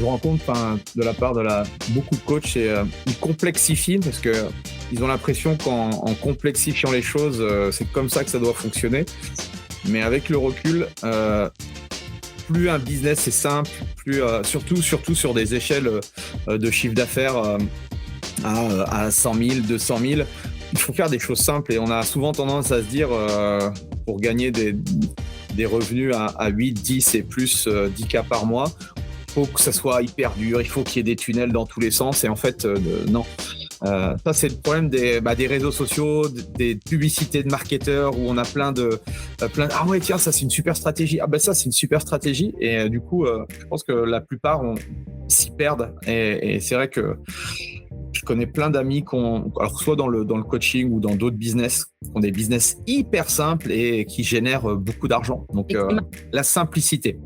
rends compte de la part de beaucoup de coachs, c'est ils complexifient parce qu'ils ont l'impression qu'en complexifiant les choses, c'est comme ça que ça doit fonctionner. Mais avec le recul, plus un business est simple, plus surtout sur des échelles de chiffre d'affaires à 100 000, 200 000, il faut faire des choses simples. Et on a souvent tendance à se dire, pour gagner des revenus à 8, 10 et plus 10K par mois, il faut que ça soit hyper dur, il faut qu'il y ait des tunnels dans tous les sens. Et en fait, non. Ça, c'est le problème des réseaux sociaux, des publicités de marketeurs où on a plein de ah ouais, tiens, ça c'est une super stratégie. Ah ben ça c'est une super stratégie. Et du coup, je pense que la plupart s'y perdent. Et c'est vrai que je connais plein d'amis alors soit dans le coaching ou dans d'autres business, qui ont des business hyper simples et qui génèrent beaucoup d'argent. Donc la simplicité.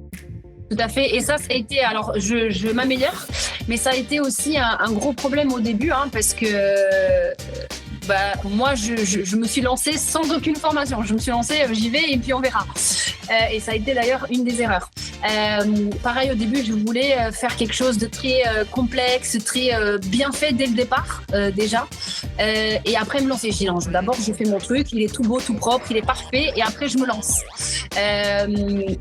Tout à fait. Et ça a été, alors je m'améliore, mais ça a été aussi un gros problème au début, parce que moi, je me suis lancée sans aucune formation. Je me suis lancée, j'y vais et puis on verra. Et ça a été d'ailleurs une des erreurs. Pareil, au début, je voulais faire quelque chose de très complexe, très bien fait dès le départ, déjà. Et après, me lancer. J'ai dit non, d'abord, je fais mon truc, il est tout beau, tout propre, il est parfait, et après, je me lance.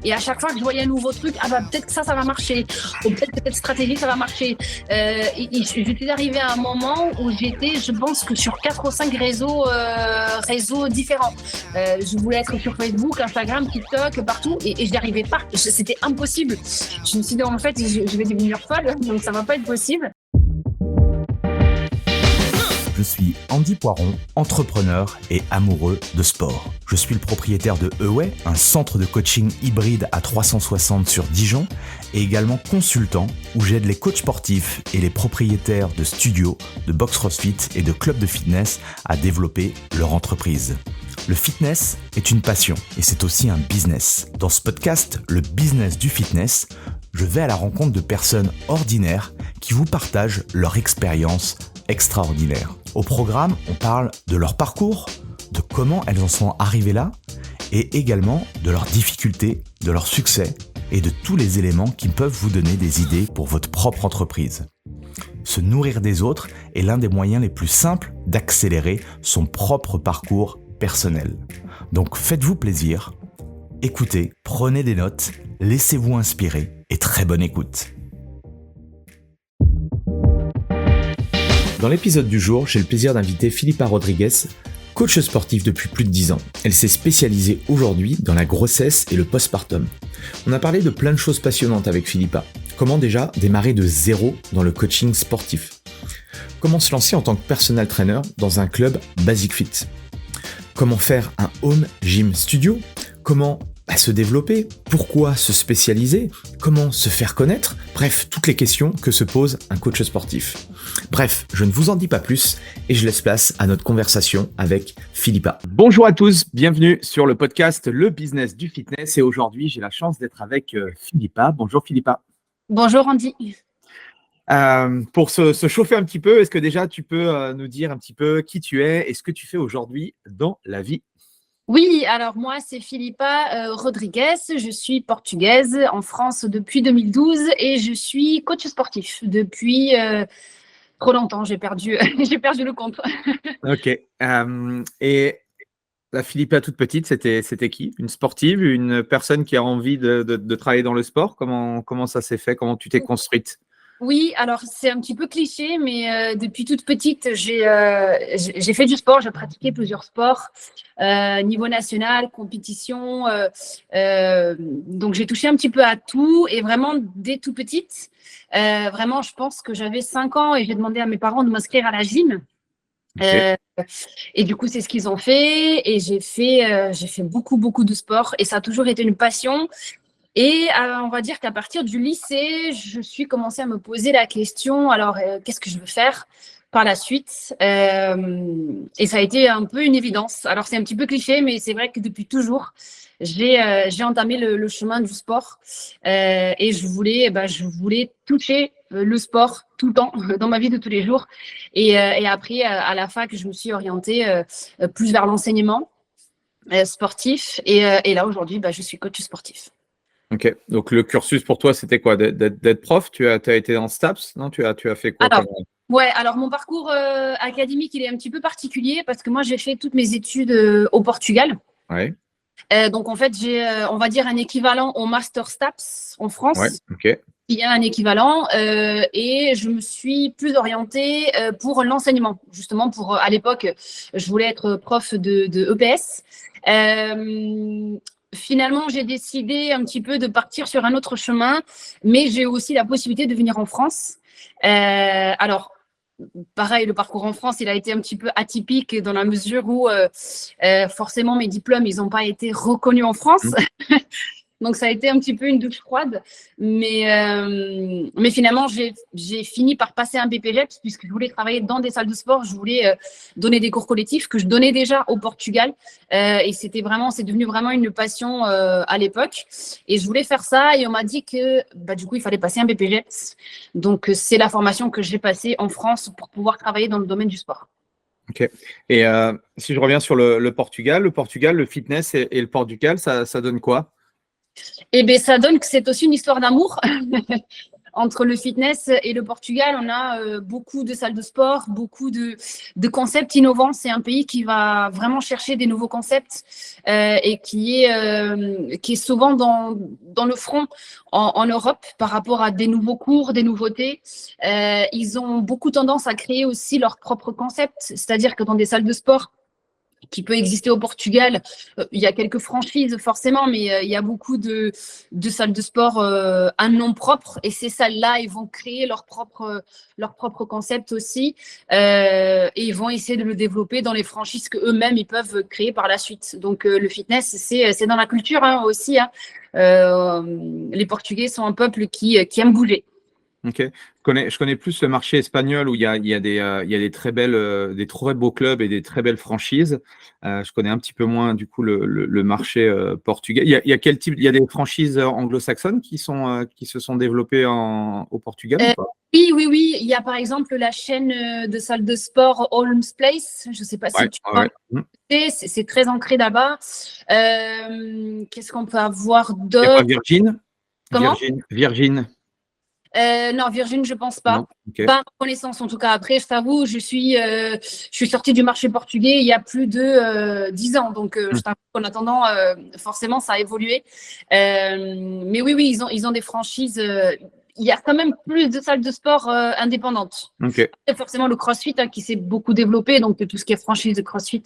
Et à chaque fois que je voyais un nouveau truc, peut-être que ça va marcher, ou peut-être que cette stratégie, ça va marcher. J'étais arrivée à un moment où j'étais, je pense que sur 4 ou 5 réseaux différents. Je voulais être sur Facebook, Instagram, TikTok, partout, et je n'y arrivais pas. C'était impossible. Je me suis dit, en fait, je vais devenir folle, donc ça ne va pas être possible. Je suis Andy Poiron, entrepreneur et amoureux de sport. Je suis le propriétaire de Away, un centre de coaching hybride à 360 sur Dijon, et également consultant où j'aide les coachs sportifs et les propriétaires de studios, de box CrossFit et de clubs de fitness à développer leur entreprise. Le fitness est une passion et c'est aussi un business. Dans ce podcast, le business du fitness, je vais à la rencontre de personnes ordinaires qui vous partagent leur expérience extraordinaire. Au programme, on parle de leur parcours, de comment elles en sont arrivées là, et également de leurs difficultés, de leurs succès et de tous les éléments qui peuvent vous donner des idées pour votre propre entreprise. Se nourrir des autres est l'un des moyens les plus simples d'accélérer son propre parcours personnel. Donc faites-vous plaisir, écoutez, prenez des notes, laissez-vous inspirer et très bonne écoute. Dans l'épisode du jour, j'ai le plaisir d'inviter Philippa Rodriguez, coach sportif depuis plus de 10 ans. Elle s'est spécialisée aujourd'hui dans la grossesse et le postpartum. On a parlé de plein de choses passionnantes avec Philippa. Comment déjà démarrer de zéro dans le coaching sportif? Comment se lancer en tant que personal trainer dans un club Basic Fit? Comment faire un home gym studio? Comment se développer? Pourquoi se spécialiser? Comment se faire connaître? Bref, toutes les questions que se pose un coach sportif. Bref, je ne vous en dis pas plus et je laisse place à notre conversation avec Philippa. Bonjour à tous, bienvenue sur le podcast Le Business du Fitness et aujourd'hui j'ai la chance d'être avec Philippa. Bonjour Philippa. Bonjour Andy. Pour se chauffer un petit peu, est-ce que déjà tu peux nous dire un petit peu qui tu es et ce que tu fais aujourd'hui dans la vie? Oui, alors moi c'est Philippa Rodriguez, je suis portugaise en France depuis 2012 et je suis coach sportif depuis trop longtemps, j'ai perdu le compte. Ok. Et la Philippa toute petite, c'était qui? Une sportive, une personne qui a envie de travailler dans le sport? Comment ça s'est fait? Comment tu t'es construite? Oui, alors c'est un petit peu cliché, mais depuis toute petite, j'ai fait du sport, j'ai pratiqué plusieurs sports, niveau national, compétition, donc j'ai touché un petit peu à tout et vraiment dès toute petite, vraiment je pense que j'avais 5 ans et j'ai demandé à mes parents de m'inscrire à la gym. Okay. Et du coup, c'est ce qu'ils ont fait et j'ai fait beaucoup de sport et ça a toujours été une passion. Et on va dire qu'à partir du lycée, je suis commencé à me poser la question, alors qu'est-ce que je veux faire par la suite? Et ça a été un peu une évidence. Alors c'est un petit peu cliché, mais c'est vrai que depuis toujours, j'ai entamé le chemin du sport et je voulais toucher le sport tout le temps dans ma vie de tous les jours. Et après, à la fac, je me suis orientée plus vers l'enseignement sportif. Et là, aujourd'hui, je suis coach sportif. Ok. Donc le cursus pour toi, c'était quoi? D'être prof? Tu as été en STAPS? Non, tu as fait quoi Alors, ouais, alors mon parcours académique, il est un petit peu particulier parce que moi, j'ai fait toutes mes études au Portugal. Ouais. Donc, en fait, j'ai, on va dire, un équivalent au Master STAPS en Ouais. France. Ok. Il y a un équivalent et je me suis plus orientée pour l'enseignement. Justement, à l'époque, je voulais être prof de EPS. Finalement, j'ai décidé un petit peu de partir sur un autre chemin, mais j'ai aussi la possibilité de venir en France. Alors, pareil, le parcours en France, il a été un petit peu atypique dans la mesure où forcément mes diplômes, ils n'ont pas été reconnus en France. Donc, ça a été un petit peu une douche froide. Mais finalement, j'ai fini par passer un BPGEPS puisque je voulais travailler dans des salles de sport. Je voulais donner des cours collectifs que je donnais déjà au Portugal. Et c'est devenu vraiment une passion à l'époque. Et je voulais faire ça. Et on m'a dit que du coup, il fallait passer un BPGEPS. Donc, c'est la formation que j'ai passée en France pour pouvoir travailler dans le domaine du sport. Ok. Et si je reviens sur le Portugal, le fitness et le Portugal, ça donne quoi? Et bien, ça donne que c'est aussi une histoire d'amour. Entre le fitness et le Portugal, on a beaucoup de salles de sport, beaucoup de concepts innovants. C'est un pays qui va vraiment chercher des nouveaux concepts et qui est souvent dans le front en Europe par rapport à des nouveaux cours, des nouveautés. Ils ont beaucoup tendance à créer aussi leurs propres concepts, c'est-à-dire que dans des salles de sport, qui peut exister au Portugal. Il y a quelques franchises forcément, mais il y a beaucoup de salles de sport à nom propre. Et ces salles-là, ils vont créer leur propre concept aussi. Et ils vont essayer de le développer dans les franchises qu'eux-mêmes, ils peuvent créer par la suite. Donc, le fitness, c'est dans la culture aussi. Les Portugais sont un peuple qui aime bouger. Ok. Je connais plus le marché espagnol où il y a des très des très beaux clubs et des très belles franchises. Je connais un petit peu moins du coup le marché portugais. Il y a quel type? Il y a des franchises anglo-saxonnes qui se sont développées au Portugal ou pas? Oui. Il y a par exemple la chaîne de salle de sport Holmes Place. Je ne sais pas si tu vois. C'est très ancré là-bas. Qu'est-ce qu'on peut avoir Il n'y a pas d'autre? Virgin? Comment? Virgin. Non, Virgin, je pense pas. Non. Okay. Pas à connaissance, en tout cas. Après, je t'avoue, je suis sortie du marché portugais il y a plus de 10 ans. Donc, je t'avoue qu'en attendant, forcément, ça a évolué. Mais oui, ils ont des franchises. Il y a quand même plus de salles de sport indépendantes. Okay. Et forcément, le CrossFit qui s'est beaucoup développé. Donc, tout ce qui est franchise de CrossFit,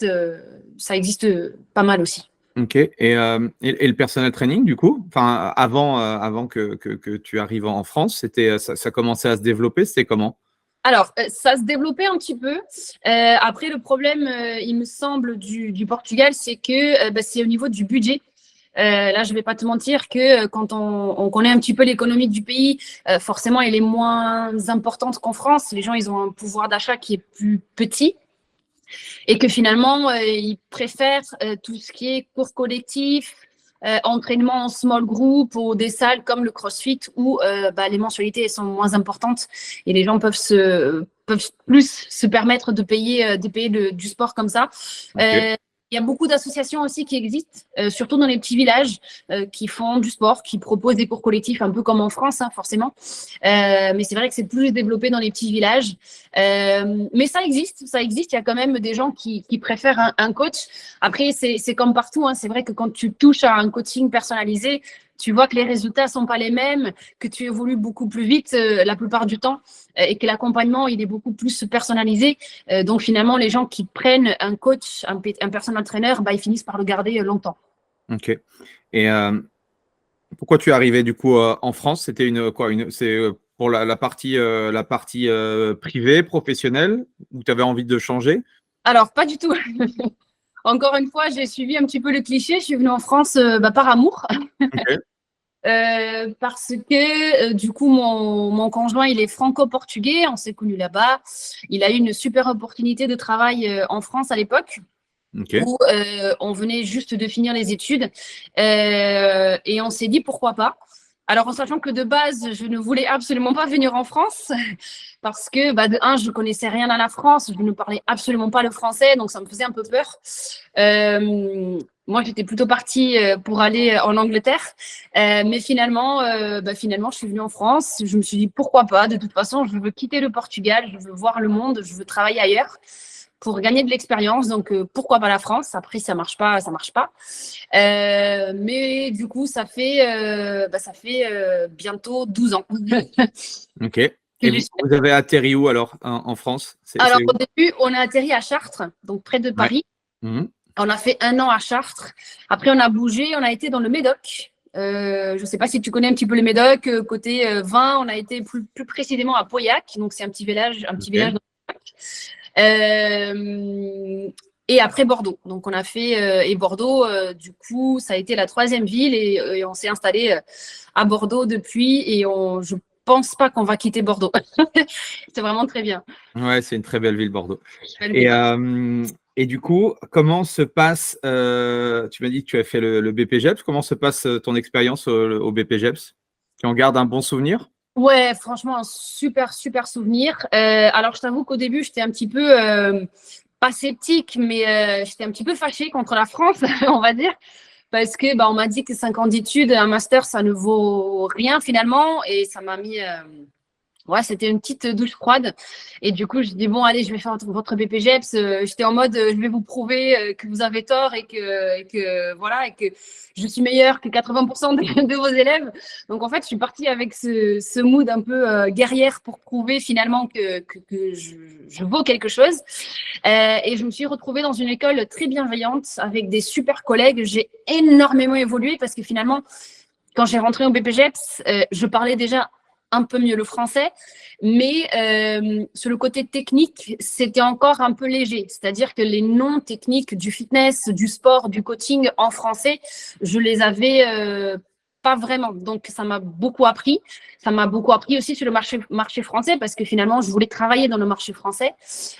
ça existe pas mal aussi. Ok. Et le personal training, du coup, enfin, avant que tu arrives en France, ça commençait à se développer, c'était comment? Alors, ça se développait un petit peu. Après, le problème, il me semble, du Portugal, c'est que c'est au niveau du budget. Là, je ne vais pas te mentir que quand on connaît un petit peu l'économie du pays, forcément, elle est moins importante qu'en France. Les gens, ils ont un pouvoir d'achat qui est plus petit. Et que finalement, ils préfèrent tout ce qui est cours collectif, entraînement en small group ou des salles comme le CrossFit où les mensualités sont moins importantes et les gens peuvent plus se permettre de payer du sport comme ça. Okay. Il y a beaucoup d'associations aussi qui existent, surtout dans les petits villages, qui font du sport, qui proposent des cours collectifs, un peu comme en France, forcément. Mais c'est vrai que c'est plus développé dans les petits villages. Mais ça existe. Il y a quand même des gens qui préfèrent un coach. Après, c'est comme partout. C'est vrai que quand tu touches à un coaching personnalisé, tu vois que les résultats ne sont pas les mêmes, que tu évolues beaucoup plus vite la plupart du temps et que l'accompagnement, il est beaucoup plus personnalisé. Donc, finalement, les gens qui prennent un coach, un personal trainer, ils finissent par le garder longtemps. Ok. Et pourquoi tu es arrivé du coup en France? C'était c'est pour la partie privée, professionnelle, où tu avais envie de changer? Alors, pas du tout. Encore une fois, j'ai suivi un petit peu le cliché. Je suis venue en France par amour. Okay. Parce que du coup, mon conjoint, il est franco-portugais. On s'est connus là-bas. Il a eu une super opportunité de travail en France à l'époque. Okay. Où on venait juste de finir les études et on s'est dit pourquoi pas. Alors, en sachant que de base, je ne voulais absolument pas venir en France parce que, de un, je ne connaissais rien à la France, je ne parlais absolument pas le français, donc ça me faisait un peu peur. Moi, j'étais plutôt partie pour aller en Angleterre, mais finalement, je suis venue en France. Je me suis dit, pourquoi pas? De toute façon, je veux quitter le Portugal, je veux voir le monde, je veux travailler ailleurs pour gagner de l'expérience. Donc, pourquoi pas la France? Après, ça marche pas, ça marche pas. Mais du coup, ça fait bientôt 12 ans. Ok. Et vous avez atterri où alors en France? Alors, au début, on a atterri à Chartres, donc près de Paris. Ouais. Mmh. On a fait 1 an à Chartres. Après, on a bougé, on a été dans le Médoc. Je ne sais pas si tu connais un petit peu le Médoc. Côté vin, on a été plus précisément à Pauillac. Donc, c'est un petit village dans le Médoc. Et après Bordeaux. Donc, on a fait et Bordeaux, du coup, ça a été la 3e ville et on s'est installé à Bordeaux depuis. Et je pense pas qu'on va quitter Bordeaux. C'est vraiment très bien. Ouais, c'est une très belle ville, Bordeaux. Et du coup, comment se passe, tu m'as dit que tu as fait le BPGEPS, comment se passe ton expérience au BPGEPS? Tu en gardes un bon souvenir? Ouais, franchement, un super, super souvenir. Alors, je t'avoue qu'au début, j'étais un petit peu, pas sceptique, mais j'étais un petit peu fâchée contre la France, on va dire, parce que on m'a dit que 5 ans d'études, un master, ça ne vaut rien finalement, et ça m'a mis… Ouais, c'était une petite douche froide. Et du coup, je dis, bon, allez, je vais faire votre BPGEPS. J'étais en mode, je vais vous prouver que vous avez tort et que voilà, et que je suis meilleure que 80% de vos élèves. Donc, en fait, je suis partie avec ce mood un peu guerrière pour prouver finalement que je vaux quelque chose. Et je me suis retrouvée dans une école très bienveillante avec des super collègues. J'ai énormément évolué parce que finalement, quand j'ai rentré au BPGEPS, je parlais déjà un peu mieux le français, mais sur le côté technique, c'était encore un peu léger. C'est-à-dire que les noms techniques du fitness, du sport, du coaching en français, je les avais pas vraiment. Donc, ça m'a beaucoup appris. Ça m'a beaucoup appris aussi sur le marché français parce que finalement, je voulais travailler dans le marché français,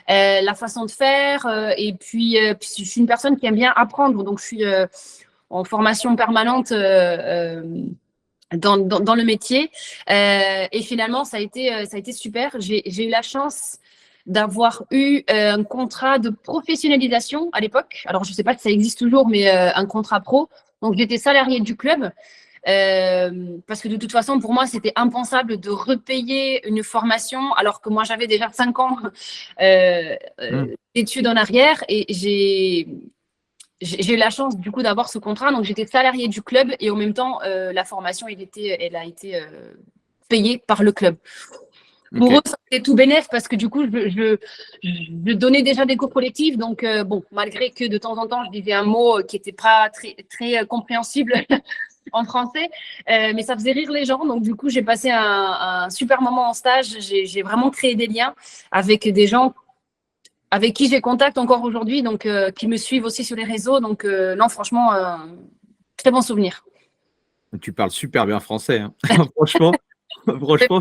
la façon de faire. Et puis, je suis une personne qui aime bien apprendre. Donc, je suis en formation permanente dans le métier. Et finalement, ça a été super. J'ai eu la chance d'avoir eu un contrat de professionnalisation à l'époque. Alors, je ne sais pas si ça existe toujours, mais un contrat pro. Donc, j'étais salariée du club. Parce que de toute façon, pour moi, c'était impensable de repayer une formation alors que moi, j'avais déjà 5 ans d'études en arrière et j'ai eu la chance du coup d'avoir ce contrat, donc j'étais salariée du club et en même temps la formation elle a été payée par le club. Pour eux, c'était tout bénef parce que du coup je donnais déjà des cours collectifs, donc bon, malgré que de temps en temps je disais un mot qui n'était pas très compréhensible en français, mais ça faisait rire les gens, donc du coup j'ai passé un super moment en stage. J'ai vraiment créé des liens avec des gens avec qui j'ai contact encore aujourd'hui, donc qui me suivent aussi sur les réseaux. Donc non, franchement, très bon souvenir. Tu parles super bien français, hein. Franchement,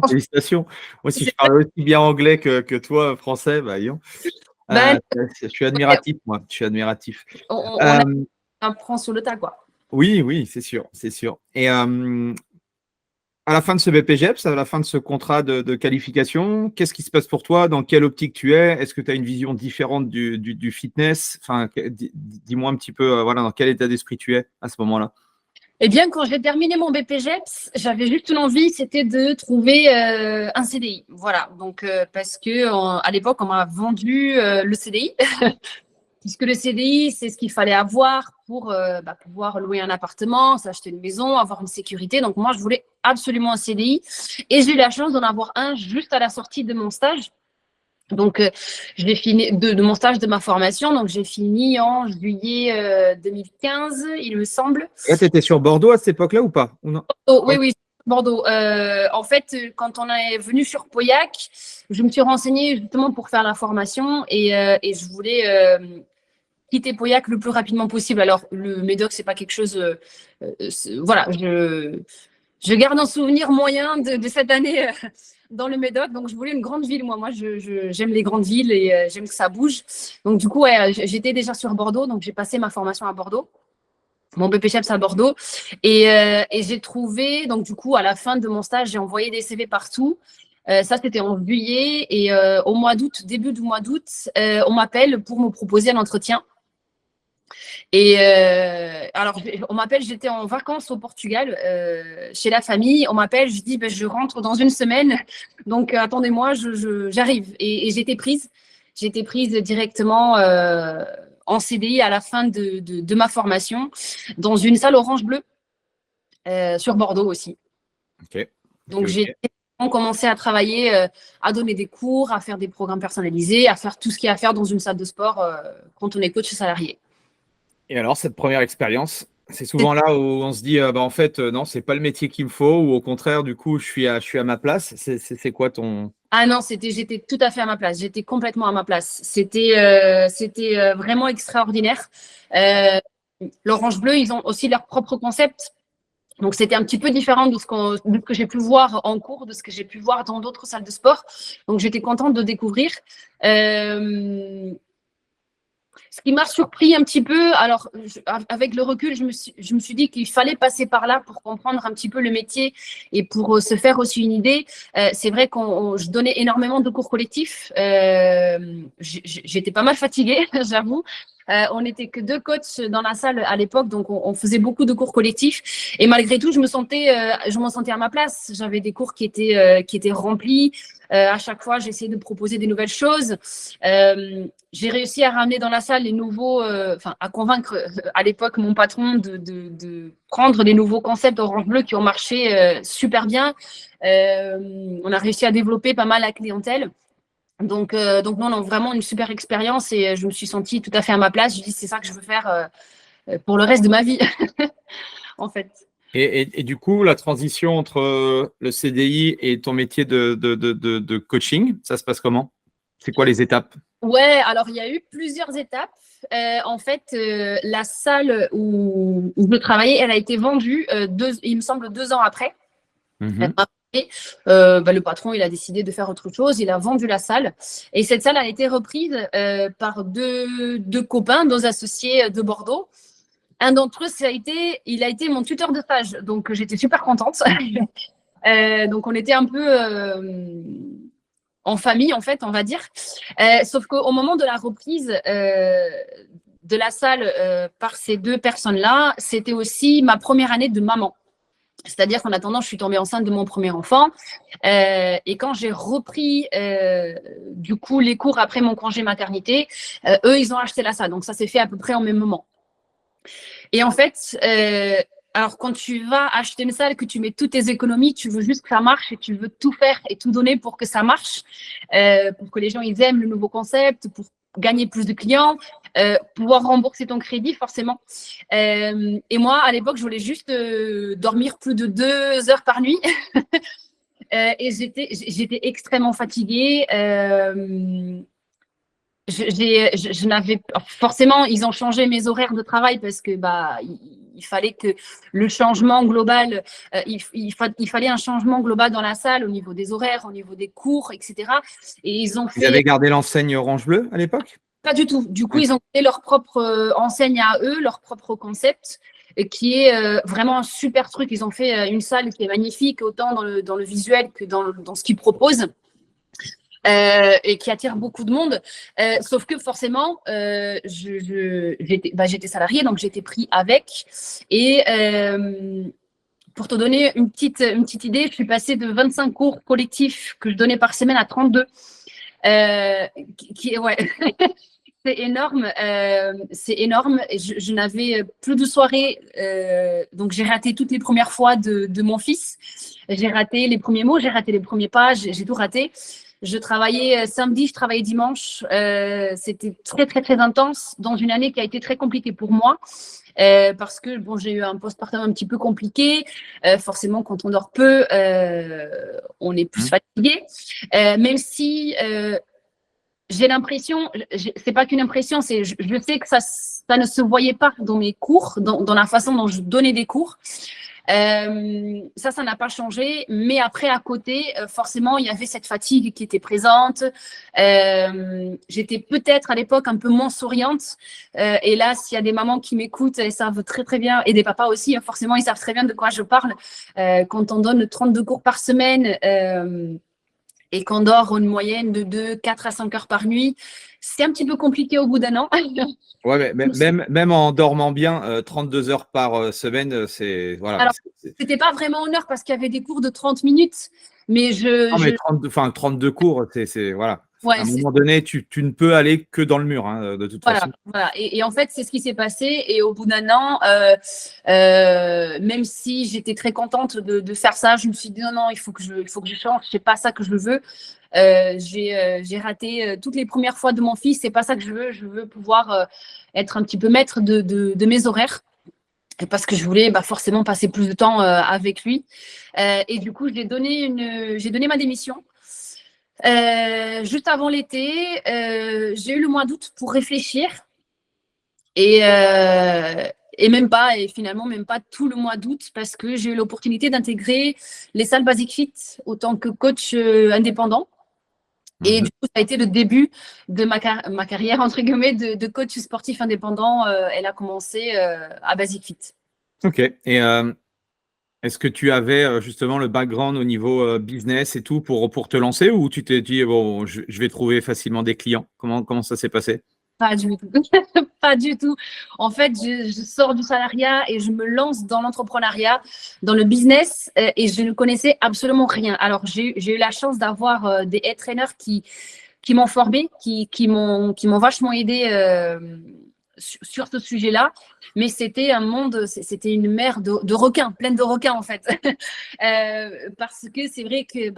félicitations. Moi, si je parlais aussi bien anglais que toi, français, je suis admiratif, moi. Je suis admiratif. On apprend sur le tas, quoi. Oui, c'est sûr, c'est sûr. Et à la fin de ce BPGEPS, à la fin de ce contrat de qualification, qu'est-ce qui se passe pour toi? Dans quelle optique tu es? Est-ce que tu as une vision différente du fitness? Enfin, dis-moi un petit peu, voilà, dans quel état d'esprit tu es à ce moment-là. Eh bien, quand j'ai terminé mon BPGEPS, j'avais juste une envie, c'était de trouver un CDI. Voilà, donc parce que à l'époque, on m'a vendu le CDI. Puisque le CDI, c'est ce qu'il fallait avoir pour pouvoir louer un appartement, s'acheter une maison, avoir une sécurité. Donc, moi, je voulais absolument un CDI. Et j'ai eu la chance d'en avoir un juste à la sortie de mon stage. Donc, j'ai fini de mon stage de ma formation. Donc, j'ai fini en juillet 2015, il me semble. Et tu étais sur Bordeaux à cette époque-là ou pas? Ou non? Oui. Bordeaux. En fait, quand on est venu sur Pauillac, je me suis renseignée justement pour faire la formation et je voulais quitter Pauillac le plus rapidement possible. Alors, le Médoc, c'est pas quelque chose… voilà, je garde un souvenir moyen de cette année dans le Médoc. Donc, je voulais une grande ville, moi. Moi, j'aime les grandes villes et j'aime que ça bouge. Donc, du coup, j'étais déjà sur Bordeaux. Donc, j'ai passé ma formation à Bordeaux. mon BPCHEPS à Bordeaux. Et j'ai trouvé, donc du coup, à la fin de mon stage, j'ai envoyé des CV partout. Ça, c'était en juillet. Et au mois d'août, début du mois d'août, on m'appelle pour me proposer un entretien. Et alors, on m'appelle, j'étais en vacances au Portugal, chez la famille. On m'appelle, je dis, je rentre dans une semaine. Donc, attendez-moi, j'arrive. Et j'étais prise. J'étais prise directement en CDI à la fin de ma formation dans une salle orange bleu sur Bordeaux aussi. Ok. Donc, j'ai commencé à travailler, à donner des cours, à faire des programmes personnalisés, à faire tout ce qu'il y a à faire dans une salle de sport quand on est coach salarié. Et alors, cette première expérience, c'est souvent là où on se dit, en fait, non, c'est pas le métier qu'il me faut, ou au contraire, du coup, je suis à ma place. C'est quoi ton… Ah non, j'étais tout à fait à ma place. J'étais complètement à ma place. C'était vraiment extraordinaire. L'Orange Bleu, ils ont aussi leur propre concept. Donc, c'était un petit peu différent de ce que j'ai pu voir en cours, de ce que j'ai pu voir dans d'autres salles de sport. Donc, j'étais contente de découvrir. Ce qui m'a surpris un petit peu, alors avec le recul, je me suis dit qu'il fallait passer par là pour comprendre un petit peu le métier et pour se faire aussi une idée. C'est vrai que je donnais énormément de cours collectifs. J'étais pas mal fatiguée, j'avoue. On n'était que 2 coachs dans la salle à l'époque, donc on faisait beaucoup de cours collectifs. Et malgré tout, je me sentais à ma place. J'avais des cours qui étaient remplis. À chaque fois, j'essayais de proposer des nouvelles choses. J'ai réussi à ramener dans la salle les nouveaux, à convaincre à l'époque mon patron de prendre les nouveaux concepts Orange Bleu qui ont marché super bien. On a réussi à développer pas mal la clientèle. Donc non, vraiment une super expérience et je me suis sentie tout à fait à ma place. Je dis c'est ça que je veux faire pour le reste de ma vie, en fait. Et du coup, la transition entre le CDI et ton métier de coaching, ça se passe comment? C'est quoi les étapes? Ouais, alors il y a eu plusieurs étapes. En fait, la salle où je travaillais, elle a été vendue, il me semble, 2 ans après. Mhm. Le patron, il a décidé de faire autre chose. Il a vendu la salle. Et cette salle a été reprise par deux copains, 2 associés de Bordeaux. Un d'entre eux, il a été mon tuteur de stage. Donc, j'étais super contente. Donc, on était un peu en famille, en fait, on va dire. Sauf qu'au moment de la reprise de la salle par ces 2 personnes-là, c'était aussi ma première année de maman. C'est-à-dire qu'en attendant, je suis tombée enceinte de mon premier enfant. Et quand j'ai repris, du coup, les cours après mon congé maternité, eux, ils ont acheté la salle. Donc, ça s'est fait à peu près en même moment. Et en fait, alors quand tu vas acheter une salle, que tu mets toutes tes économies, tu veux juste que ça marche et tu veux tout faire et tout donner pour que ça marche, pour que les gens ils aiment le nouveau concept, pour gagner plus de clients, pouvoir rembourser ton crédit forcément. Et moi, à l'époque, je voulais juste dormir plus de 2 heures par nuit. Et j'étais extrêmement fatiguée. Je n'avais forcément, ils ont changé mes horaires de travail parce que il fallait que le changement global, il fallait un changement global dans la salle au niveau des horaires, au niveau des cours, etc. Et ils ont fait. Vous avez gardé l'enseigne Orange Bleu à l'époque? Pas du tout. Du coup, ils ont fait leur propre enseigne à eux, leur propre concept, qui est vraiment un super truc. Ils ont fait une salle qui est magnifique, autant dans le visuel que dans ce qu'ils proposent. Et qui attire beaucoup de monde. Sauf que forcément, j'étais salariée, donc j'étais pris avec. Et pour te donner une petite idée, je suis passée de 25 cours collectifs que je donnais par semaine à 32. Ouais. C'est énorme, c'est énorme. Je n'avais plus de soirée, donc j'ai raté toutes les premières fois de mon fils. J'ai raté les premiers mots, j'ai raté les premiers pas, j'ai tout raté. Je travaillais samedi, je travaillais dimanche. C'était très, très, très intense dans une année qui a été très compliquée pour moi. Parce que j'ai eu un postpartum un petit peu compliqué. Forcément, quand on dort peu, on est plus fatigué. Même si j'ai l'impression, c'est pas qu'une impression, je sais que ça ne se voyait pas dans mes cours, dans la façon dont je donnais des cours. Ça n'a pas changé. Mais après, à côté, forcément, il y avait cette fatigue qui était présente. J'étais peut-être à l'époque un peu moins souriante. Et là, s'il y a des mamans qui m'écoutent, elles savent très, très bien, et des papas aussi, hein, forcément, ils savent très bien de quoi je parle. Quand on donne 32 cours par semaine et qu'on dort une moyenne de 2, 4 à 5 heures par nuit, c'est un petit peu compliqué au bout d'un an. Ouais, mais même en dormant bien, 32 heures par semaine, c'est voilà. Alors, c'était pas vraiment une heure parce qu'il y avait des cours de 30 minutes, mais Non, mais 32 cours, c'est voilà. Ouais, à un moment donné, tu ne peux aller que dans le mur, hein, de toute façon. Voilà. Et en fait, c'est ce qui s'est passé. Et au bout d'un an, même si j'étais très contente de faire ça, je me suis dit non, il faut que je change. C'est pas ça que je veux. J'ai raté toutes les premières fois de mon fils. C'est pas ça que je veux. Je veux pouvoir être un petit peu maître de mes horaires. Parce que je voulais forcément passer plus de temps avec lui. Et du coup, j'ai donné ma démission. Juste avant l'été, j'ai eu le mois d'août pour réfléchir et finalement même pas tout le mois d'août parce que j'ai eu l'opportunité d'intégrer les salles Basic Fit en tant que coach indépendant. Et du coup, ça a été le début de ma carrière, entre guillemets, de coach sportif indépendant. Elle a commencé à Basic Fit. Ok. Et est-ce que tu avais justement le background au niveau business et tout pour te lancer, ou tu t'es dit, bon, je vais trouver facilement des clients? Comment ça s'est passé? Pas du tout. Pas du tout. En fait, je sors du salariat et je me lance dans l'entrepreneuriat, dans le business, et je ne connaissais absolument rien. Alors, j'ai eu la chance d'avoir des head trainers qui m'ont formé, qui m'ont vachement aidé sur ce sujet-là. Mais c'était un monde, c'était une mer de requins, pleine de requins en fait. Parce que c'est vrai que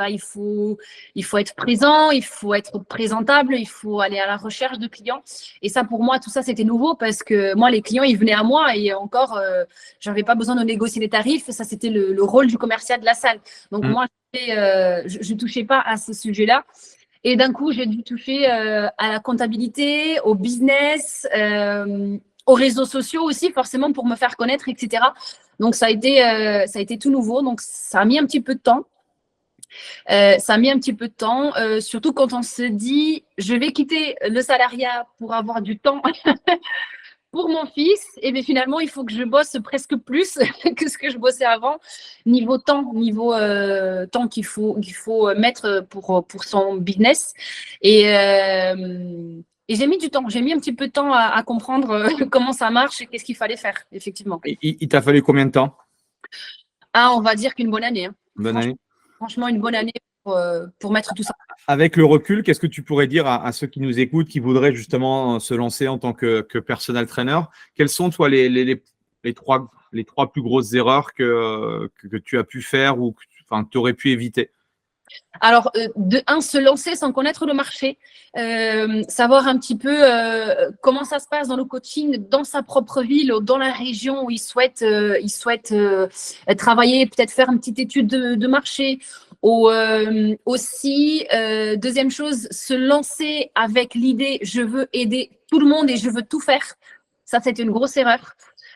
il faut être présent, il faut être présentable, il faut aller à la recherche de clients. Et ça, pour moi, tout ça, c'était nouveau parce que moi, les clients, ils venaient à moi et encore, j'avais pas besoin de négocier les tarifs. Ça, c'était le rôle du commercial de la salle. Donc moi, je touchais pas à ce sujet-là. Et d'un coup, j'ai dû toucher à la comptabilité, au business, aux réseaux sociaux aussi, forcément, pour me faire connaître, etc. Donc, ça a été tout nouveau. Donc, ça a mis un petit peu de temps. Surtout quand on se dit, je vais quitter le salariat pour avoir du temps pour mon fils. Et bien finalement, il faut que je bosse presque plus que ce que je bossais avant, niveau temps qu'il faut mettre pour son business. Et j'ai mis du temps, j'ai mis un petit peu de temps à comprendre comment ça marche et qu'est-ce qu'il fallait faire, effectivement. Il t'a fallu combien de temps? On va dire qu'une bonne année. Hein. Bonne année. Franchement, une bonne année pour mettre tout ça. Avec le recul, qu'est-ce que tu pourrais dire à ceux qui nous écoutent, qui voudraient justement se lancer en tant que personal trainer? Quelles sont, toi, les trois plus grosses erreurs que tu as pu faire ou que tu aurais pu éviter? Alors, se lancer sans connaître le marché, savoir un petit peu comment ça se passe dans le coaching, dans sa propre ville, dans la région où il souhaite travailler, peut-être faire une petite étude de marché. Aussi, deuxième chose, se lancer avec l'idée, je veux aider tout le monde et je veux tout faire. Ça, c'est une grosse erreur.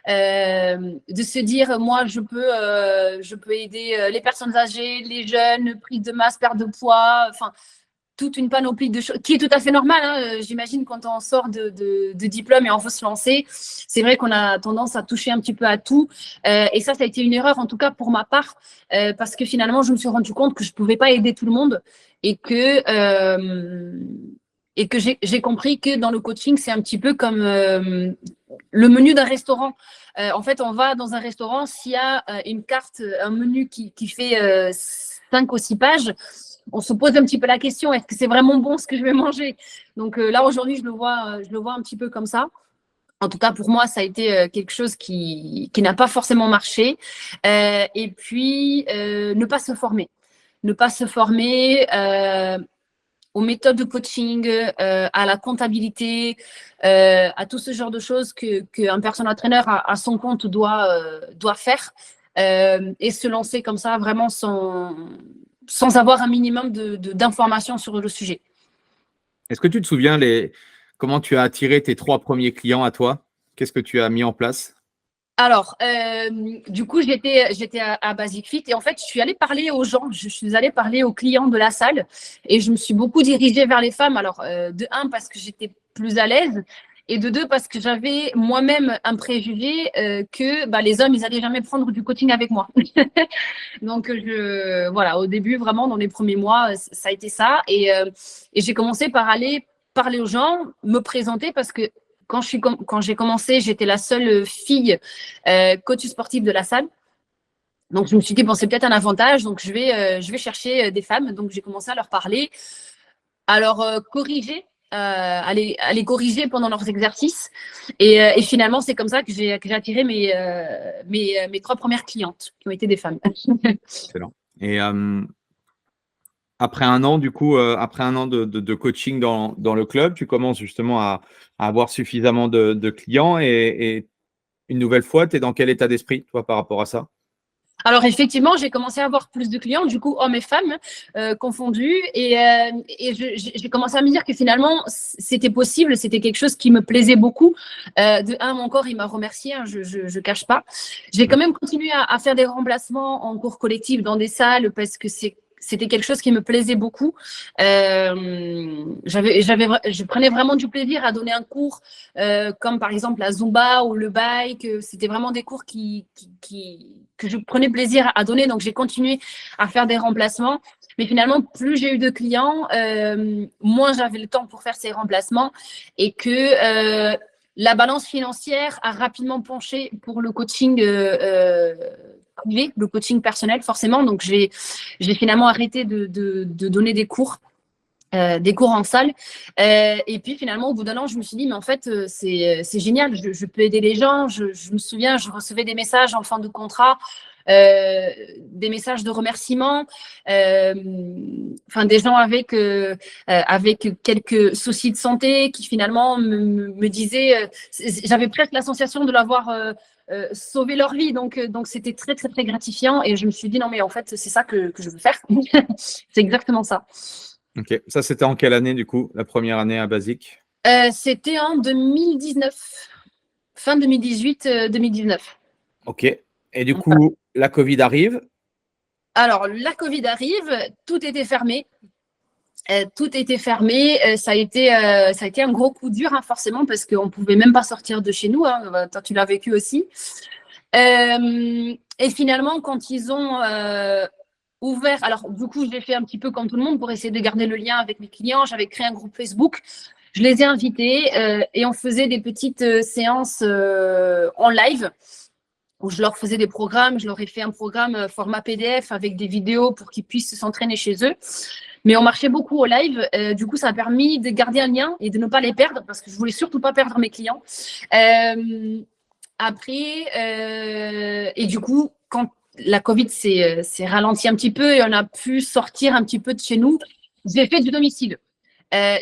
De se dire, moi, je peux aider les personnes âgées, les jeunes, prise de masse, perte de poids, enfin, toute une panoplie de choses, qui est tout à fait normal. Hein, j'imagine quand on sort de diplôme et on veut se lancer, c'est vrai qu'on a tendance à toucher un petit peu à tout. Et ça a été une erreur, en tout cas pour ma part, parce que finalement, je me suis rendu compte que je ne pouvais pas aider tout le monde et que j'ai compris que dans le coaching, c'est un petit peu comme le menu d'un restaurant. En fait, on va dans un restaurant, s'il y a une carte, un menu qui fait 5 ou 6 pages, on se pose un petit peu la question, est-ce que c'est vraiment bon ce que je vais manger? Donc là, aujourd'hui, je le vois un petit peu comme ça. En tout cas, pour moi, ça a été quelque chose qui n'a pas forcément marché. Et puis, ne pas se former. Ne pas se former aux méthodes de coaching, à la comptabilité, à tout ce genre de choses qu'un personal trainer à son compte doit faire et se lancer comme ça vraiment sans avoir un minimum d'informations sur le sujet. Est-ce que tu te souviens comment tu as attiré tes 3 premiers clients à toi? Qu'est-ce que tu as mis en place? Alors, du coup, j'étais à Basic Fit et en fait, je suis allée parler aux gens, je suis allée parler aux clients de la salle et je me suis beaucoup dirigée vers les femmes. Alors, de un, parce que j'étais plus à l'aise et de deux, parce que j'avais moi-même un préjugé que les hommes, ils n'allaient jamais prendre du coaching avec moi. Donc, voilà, au début, vraiment, dans les premiers mois, ça a été ça. Et j'ai commencé par aller parler aux gens, me présenter parce que quand j'ai commencé, j'étais la seule fille coach sportive de la salle. Donc, je me suis dit, bon, c'est peut-être un avantage. Donc, je vais chercher des femmes. Donc, j'ai commencé à leur parler, à leur corriger, à les corriger pendant leurs exercices. Et finalement, c'est comme ça que j'ai attiré mes 3 premières clientes qui ont été des femmes. Excellent. Et après un an, du coup, après un an de coaching dans le club, tu commences justement à avoir suffisamment de clients et une nouvelle fois, tu es dans quel état d'esprit, toi, par rapport à ça? Alors, effectivement, j'ai commencé à avoir plus de clients, du coup, hommes et femmes confondus. Et j'ai commencé à me dire que finalement, c'était possible, c'était quelque chose qui me plaisait beaucoup. De un, mon corps, il m'a remercié, hein, je ne cache pas. J'ai quand même continué à faire des remplacements en cours collectif dans des salles parce que c'était quelque chose qui me plaisait beaucoup. Je prenais vraiment du plaisir à donner un cours, comme par exemple la Zumba ou le bike. C'était vraiment des cours que je prenais plaisir à donner. Donc, j'ai continué à faire des remplacements. Mais finalement, plus j'ai eu de clients, moins j'avais le temps pour faire ces remplacements et que la balance financière a rapidement penché pour le coaching privé, le coaching personnel, forcément. Donc, j'ai finalement arrêté de donner des cours en salle. Et puis, finalement, au bout d'un an, je me suis dit, mais en fait, c'est génial, je peux aider les gens. Je me souviens, je recevais des messages en fin de contrat, des messages de remerciement, des gens avec quelques soucis de santé qui finalement me disaient, j'avais presque la sensation de l'avoir sauvé leur vie, donc c'était très très très gratifiant et je me suis dit non mais en fait c'est ça que je veux faire. C'est exactement ça. Ok, ça c'était en quelle année du coup, la première année à Basic? C'était en 2019, fin 2018-2019. Ok, et du coup la Covid arrive. Alors la Covid arrive, tout était fermé. Tout était fermé. Ça a été un gros coup dur, hein, forcément, parce qu'on ne pouvait même pas sortir de chez nous. Hein, toi, tu l'as vécu aussi. Et finalement, quand ils ont ouvert, alors du coup, je l'ai fait un petit peu comme tout le monde pour essayer de garder le lien avec mes clients. J'avais créé un groupe Facebook. Je les ai invités et on faisait des petites séances en live où je leur faisais des programmes. Je leur ai fait un programme format PDF avec des vidéos pour qu'ils puissent s'entraîner chez eux. Mais on marchait beaucoup au live. Du coup, ça a permis de garder un lien et de ne pas les perdre parce que je voulais surtout pas perdre mes clients. Et du coup, quand la Covid s'est ralentie un petit peu et on a pu sortir un petit peu de chez nous, j'ai fait du domicile. Et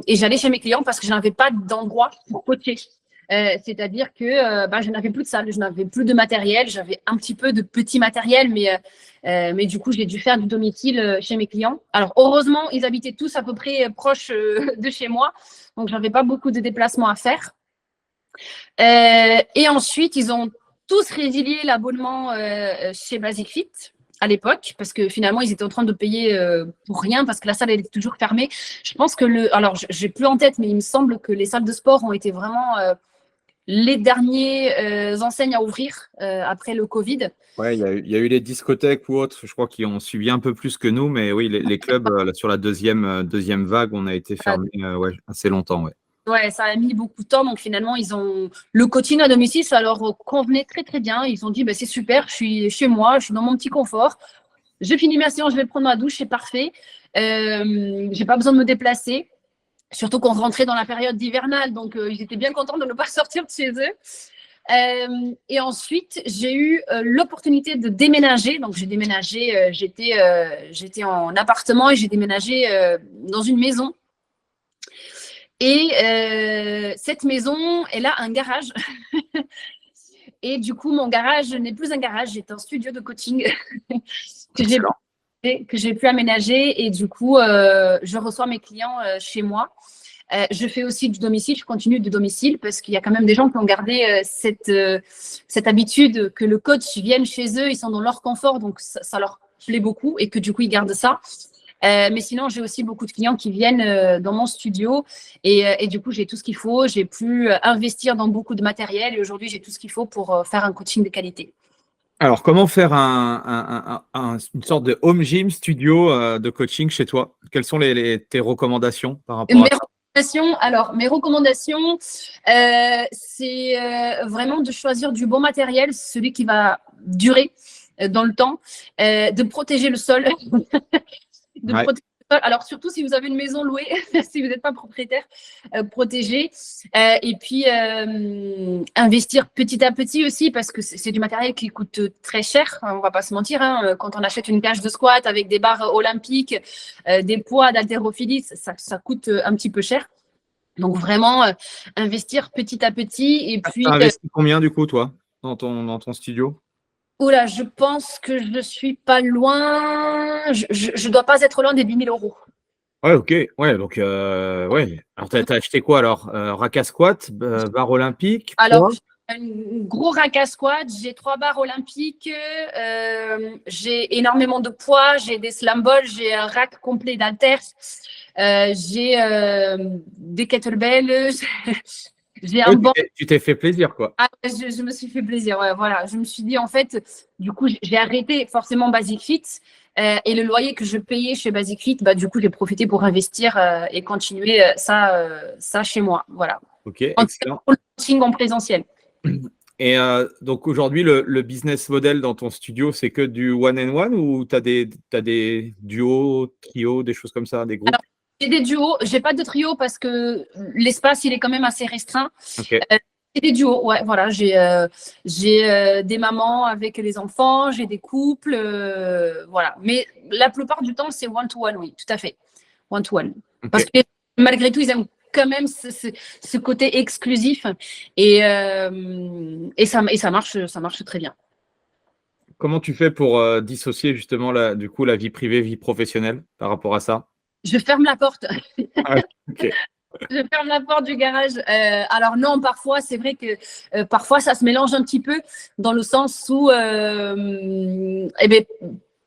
j'allais chez mes clients parce que je n'avais pas d'endroit pour coacher. C'est-à-dire que je n'avais plus de salle, je n'avais plus de matériel, j'avais un petit peu de petit matériel, mais du coup, j'ai dû faire du domicile chez mes clients. Alors, heureusement, ils habitaient tous à peu près proches de chez moi, donc je n'avais pas beaucoup de déplacements à faire. Et ensuite, ils ont tous résilié l'abonnement chez Basic Fit à l'époque, parce que finalement, ils étaient en train de payer pour rien, parce que la salle elle était toujours fermée. Je pense que alors, j'ai plus en tête, mais il me semble que les salles de sport ont été vraiment les dernières enseignes à ouvrir après le Covid. Ouais, il y a eu les discothèques ou autres, je crois, qui ont suivi un peu plus que nous, mais oui, les clubs, sur la deuxième vague, on a été fermés assez longtemps. Ouais. Ouais, ça a mis beaucoup de temps. Donc finalement, le coaching à domicile, ça leur convenait très très bien. Ils ont dit, c'est super, je suis chez moi, je suis dans mon petit confort. Je finis ma séance, je vais prendre ma douche, c'est parfait. J'ai pas besoin de me déplacer. Surtout qu'on rentrait dans la période hivernale, donc ils étaient bien contents de ne pas sortir de chez eux. Et ensuite, j'ai eu l'opportunité de déménager. Donc, j'ai déménagé, j'étais en appartement et j'ai déménagé dans une maison. Et cette maison, elle a un garage. Et du coup, mon garage n'est plus un garage, c'est un studio de coaching que j'ai pu aménager. Et du coup, je reçois mes clients chez moi. Je fais aussi du domicile, je continue du domicile parce qu'il y a quand même des gens qui ont gardé cette habitude que le coach vienne chez eux, ils sont dans leur confort, donc ça leur plaît beaucoup et que du coup, ils gardent ça. Mais sinon, j'ai aussi beaucoup de clients qui viennent dans mon studio et du coup, j'ai tout ce qu'il faut. J'ai pu investir dans beaucoup de matériel et aujourd'hui, j'ai tout ce qu'il faut pour faire un coaching de qualité. Alors, comment faire une sorte de home gym studio de coaching chez toi? Quelles sont tes recommandations par rapport à ça? Mes recommandations, c'est vraiment de choisir du bon matériel, celui qui va durer dans le temps, de protéger le sol. Protéger le sol. Alors, surtout si vous avez une maison louée, si vous n'êtes pas propriétaire, protéger. Et puis, investir petit à petit aussi, parce que c'est du matériel qui coûte très cher, on ne va pas se mentir. Hein. Quand on achète une cage de squat avec des barres olympiques, des poids d'haltérophilie, ça coûte un petit peu cher. Donc, vraiment, investir petit à petit. Et puis, tu as investi combien, du coup, toi, dans ton studio? Oula, je pense que je ne suis pas loin. Je ne dois pas être loin des 10 000 €. Ouais, ok. Ouais, donc, ouais. Alors, tu as acheté quoi alors? Rack à squat, barre olympique? Alors, j'ai un gros rack à squat, j'ai 3 barres olympiques, j'ai énormément de poids, j'ai des slam balls, j'ai un rack complet d'haltères, j'ai des kettlebells. J'ai un banc. Tu t'es fait plaisir, quoi. Ah, je me suis fait plaisir. Ouais, voilà. Je me suis dit, en fait, du coup, j'ai arrêté forcément Basic Fit et le loyer que je payais chez Basic Fit, bah, du coup, j'ai profité pour investir et continuer ça chez moi. Voilà. Ok, excellent. Pour le coaching en présentiel. Et donc, aujourd'hui, le business model dans ton studio, c'est que du one-on-one ou tu as des duos, trios, des choses comme ça, des groupes? Alors, j'ai des duos, j'ai pas de trio parce que l'espace il est quand même assez restreint. Okay. J'ai des duos, ouais, voilà, j'ai des mamans avec les enfants, j'ai des couples, voilà. Mais la plupart du temps c'est one-to-one, oui, tout à fait, one-to-one. Okay. Parce que malgré tout ils aiment quand même ce côté exclusif et ça marche très bien. Comment tu fais pour dissocier justement la vie privée, vie professionnelle par rapport à ça? Je ferme la porte. Ah, okay. Je ferme la porte du garage. Alors non, parfois, c'est vrai que parfois, ça se mélange un petit peu dans le sens où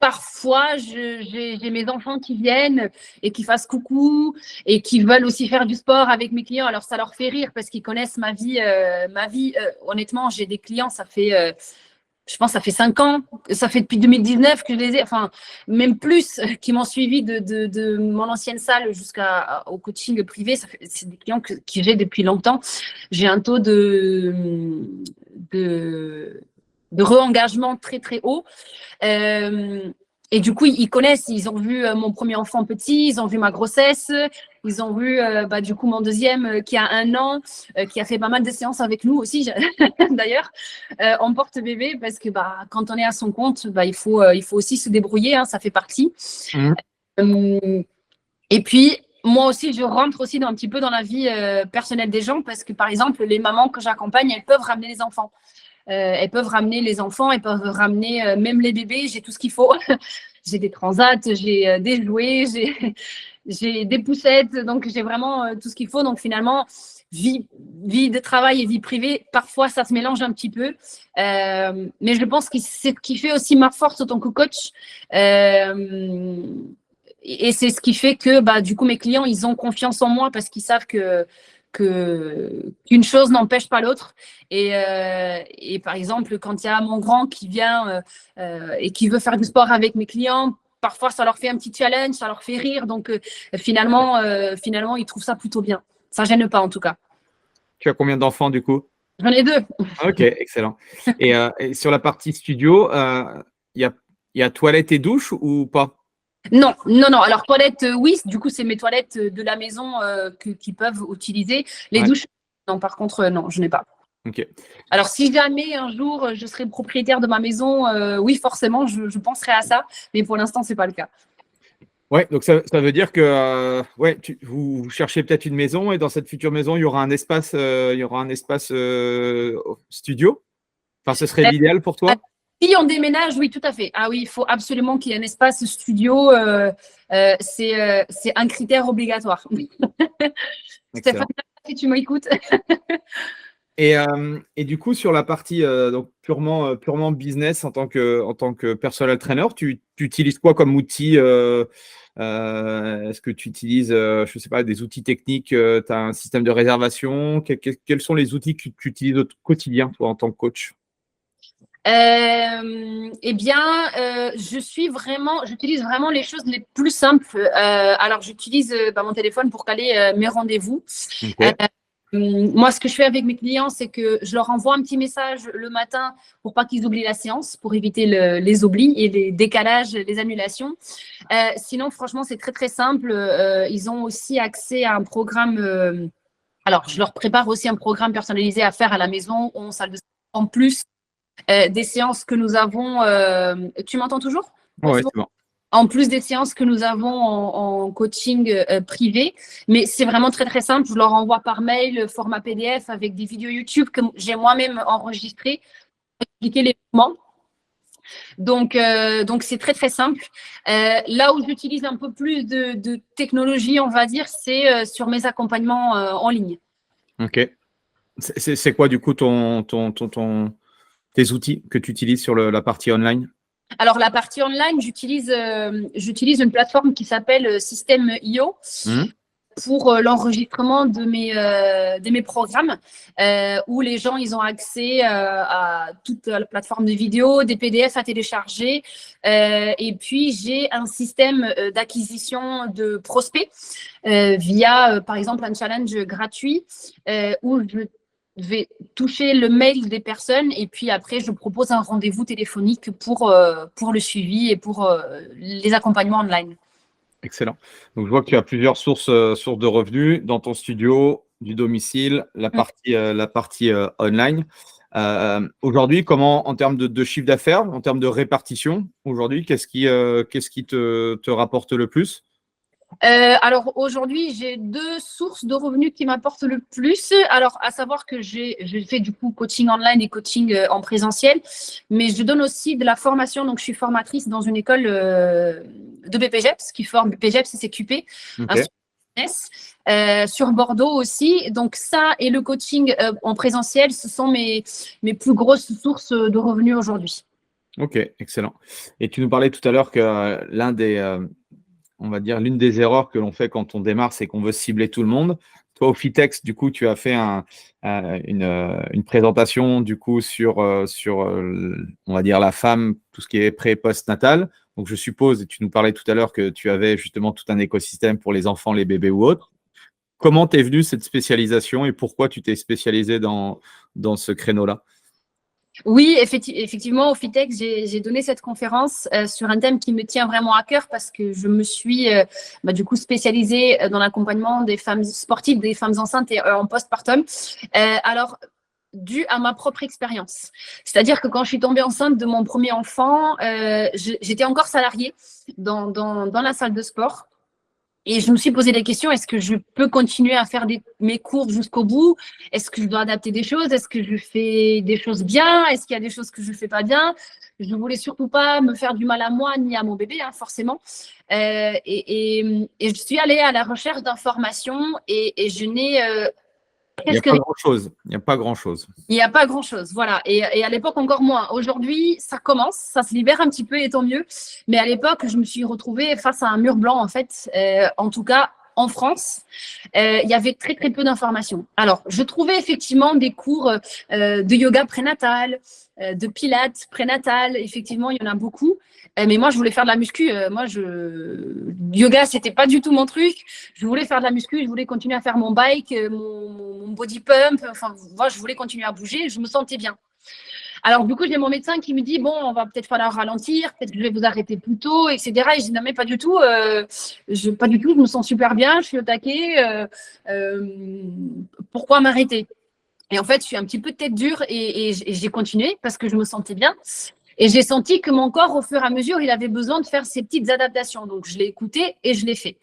parfois, j'ai mes enfants qui viennent et qui fassent coucou et qui veulent aussi faire du sport avec mes clients. Alors, ça leur fait rire parce qu'ils connaissent ma vie. Honnêtement, j'ai des clients, ça fait... je pense que ça fait 5 ans, ça fait depuis 2019 que je les ai, enfin, même plus, qui m'ont suivi de mon ancienne salle jusqu'au coaching privé. C'est des clients que j'ai depuis longtemps. J'ai un taux de re-engagement très, très haut. Et du coup, ils connaissent, ils ont vu mon premier enfant petit, ils ont vu ma grossesse, ils ont vu du coup mon deuxième qui a 1 an, qui a fait pas mal de séances avec nous aussi, d'ailleurs, en porte-bébé, parce que quand on est à son compte, il faut aussi se débrouiller, hein, ça fait partie. Et puis, moi aussi, je rentre aussi un petit peu dans la vie personnelle des gens, parce que par exemple, les mamans que j'accompagne, elles peuvent ramener les enfants. Elles peuvent ramener les enfants, elles peuvent ramener même les bébés, j'ai tout ce qu'il faut. J'ai des transats, j'ai des jouets, j'ai des poussettes, donc j'ai vraiment tout ce qu'il faut. Donc finalement, vie de travail et vie privée, parfois ça se mélange un petit peu. Mais je pense que c'est ce qui fait aussi ma force en tant que coach. Et c'est ce qui fait que du coup, mes clients, ils ont confiance en moi parce qu'ils savent qu'une chose n'empêche pas l'autre. Et par exemple, quand il y a mon grand qui vient et qui veut faire du sport avec mes clients, parfois ça leur fait un petit challenge, ça leur fait rire. Donc finalement, ils trouvent ça plutôt bien. Ça ne gêne pas en tout cas. Tu as combien d'enfants du coup? J'en ai 2. Ok, excellent. Et sur la partie studio, il y a toilette et douche ou pas? Non. Alors, toilettes, oui. Du coup, c'est mes toilettes de la maison qu'ils peuvent utiliser. Les douches, non. Par contre, non, je n'ai pas. Okay. Alors, si jamais un jour je serai propriétaire de ma maison, oui, forcément, je penserai à ça. Mais pour l'instant, ce n'est pas le cas. Ouais, donc ça veut dire que vous cherchez peut-être une maison et dans cette future maison, il y aura un espace, studio. Enfin, ce serait l'idéal pour toi? Si on déménage, oui, tout à fait. Ah oui, il faut absolument qu'il y ait un espace studio. C'est un critère obligatoire. Excellent. Stéphane, si tu m'écoutes. Et du coup, sur la partie donc purement business en tant que personal trainer, tu utilises quoi comme outil est-ce que tu utilises, je sais pas, des outils techniques, tu as un système de réservation? Quels sont les outils que tu utilises au quotidien, toi, en tant que coach? Eh bien, j'utilise vraiment les choses les plus simples. Alors, j'utilise mon téléphone pour caler mes rendez-vous. Ok. Moi, ce que je fais avec mes clients, c'est que je leur envoie un petit message le matin pour pas qu'ils oublient la séance, pour éviter les oublis et les décalages, les annulations. Sinon, franchement, c'est très, très simple. Ils ont aussi accès à un programme. Alors, je leur prépare aussi un programme personnalisé à faire à la maison ou en salle de sport, en plus des séances que nous avons. Tu m'entends toujours? Ouais, C'est bon. c'est bon. En plus des séances que nous avons en coaching privé. Mais c'est vraiment très, très simple. Je leur envoie par mail format PDF avec des vidéos YouTube que j'ai moi-même enregistrées, expliquer les mouvements. Donc c'est très, très simple. Là où j'utilise un peu plus de technologie, on va dire, c'est sur mes accompagnements en ligne. Ok. C'est quoi, du coup, tes outils que tu utilises sur la partie online? Alors, la partie online, j'utilise une plateforme qui s'appelle System.io pour l'enregistrement de mes programmes où les gens, ils ont accès à toute la plateforme de vidéos, des PDF à télécharger. Et puis, j'ai un système d'acquisition de prospects via, par exemple, un challenge gratuit où je vais toucher le mail des personnes et puis après, je propose un rendez-vous téléphonique pour le suivi et pour les accompagnements online. Excellent. Donc, je vois que tu as plusieurs sources de revenus dans ton studio, du domicile, la partie online. Aujourd'hui, comment, en termes de chiffre d'affaires, en termes de répartition, aujourd'hui, qu'est-ce qui te rapporte le plus? Alors aujourd'hui, j'ai 2 sources de revenus qui m'apportent le plus. Alors, à savoir que je fais du coup coaching online et coaching en présentiel, mais je donne aussi de la formation. Donc, je suis formatrice dans une école de BPGEPS qui forme BPGEPS et CQP, Ok. sur Bordeaux aussi. Donc, ça et le coaching en présentiel, ce sont mes plus grosses sources de revenus aujourd'hui. Ok, excellent. Et tu nous parlais tout à l'heure que on va dire, l'une des erreurs que l'on fait quand on démarre, c'est qu'on veut cibler tout le monde. Toi, au Fitex, du coup, tu as fait une présentation du coup sur on va dire, la femme, tout ce qui est pré- et post-natal. Donc, je suppose, et tu nous parlais tout à l'heure que tu avais justement tout un écosystème pour les enfants, les bébés ou autres. Comment t'es venue cette spécialisation et pourquoi tu t'es spécialisé dans ce créneau-là? Oui, effectivement, au FITEX, j'ai donné cette conférence sur un thème qui me tient vraiment à cœur parce que je me suis du coup spécialisée dans l'accompagnement des femmes sportives, des femmes enceintes et en postpartum. Alors, dû à ma propre expérience. C'est-à-dire que quand je suis tombée enceinte de mon premier enfant, j'étais encore salariée dans la salle de sport. Et je me suis posé des questions. Est-ce que je peux continuer à faire mes cours jusqu'au bout? Est-ce que je dois adapter des choses? Est-ce que je fais des choses bien? Est-ce qu'il y a des choses que je ne fais pas bien? Je ne voulais surtout pas me faire du mal à moi ni à mon bébé, forcément. Et je suis allée à la recherche d'informations et je n'ai Il n'y a pas grand-chose. Il n'y a pas grand-chose. Il n'y a pas grand-chose, voilà. Et à l'époque, encore moins. Aujourd'hui, ça commence, ça se libère un petit peu et tant mieux. Mais à l'époque, je me suis retrouvée face à un mur blanc, en fait. En tout cas, en France, il y avait très, très peu d'informations. Alors, je trouvais effectivement des cours de yoga prénatal, de pilates prénatal. Effectivement, il y en a beaucoup. Mais moi, je voulais faire de la muscu. Yoga, c'était pas du tout mon truc. Je voulais faire de la muscu. Je voulais continuer à faire mon bike, mon body pump. Enfin, moi, je voulais continuer à bouger. Je me sentais bien. Alors, du coup, j'ai mon médecin qui me dit, bon, on va peut-être falloir ralentir, peut-être que je vais vous arrêter plus tôt, etc. Et je dis, non, mais pas du tout, pas du tout, je me sens super bien, je suis au taquet, pourquoi m'arrêter? Et en fait, je suis un petit peu tête dure et j'ai continué parce que je me sentais bien. Et j'ai senti que mon corps, au fur et à mesure, il avait besoin de faire ses petites adaptations. Donc, je l'ai écouté et je l'ai fait.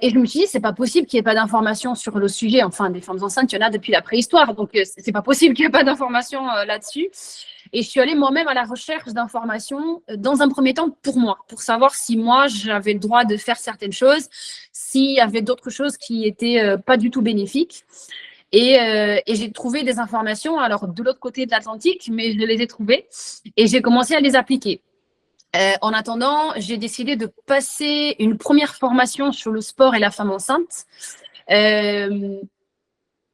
Et je me suis dit, c'est pas possible qu'il n'y ait pas d'informations sur le sujet. Enfin, des femmes enceintes, il y en a depuis la préhistoire. Donc, c'est pas possible qu'il n'y ait pas d'informations là-dessus. Et je suis allée moi-même à la recherche d'informations dans un premier temps pour moi, pour savoir si moi, j'avais le droit de faire certaines choses, s'il y avait d'autres choses qui étaient pas du tout bénéfiques. Et j'ai trouvé des informations, alors de l'autre côté de l'Atlantique, mais je les ai trouvées et j'ai commencé à les appliquer. En attendant, j'ai décidé de passer une première formation sur le sport et la femme enceinte.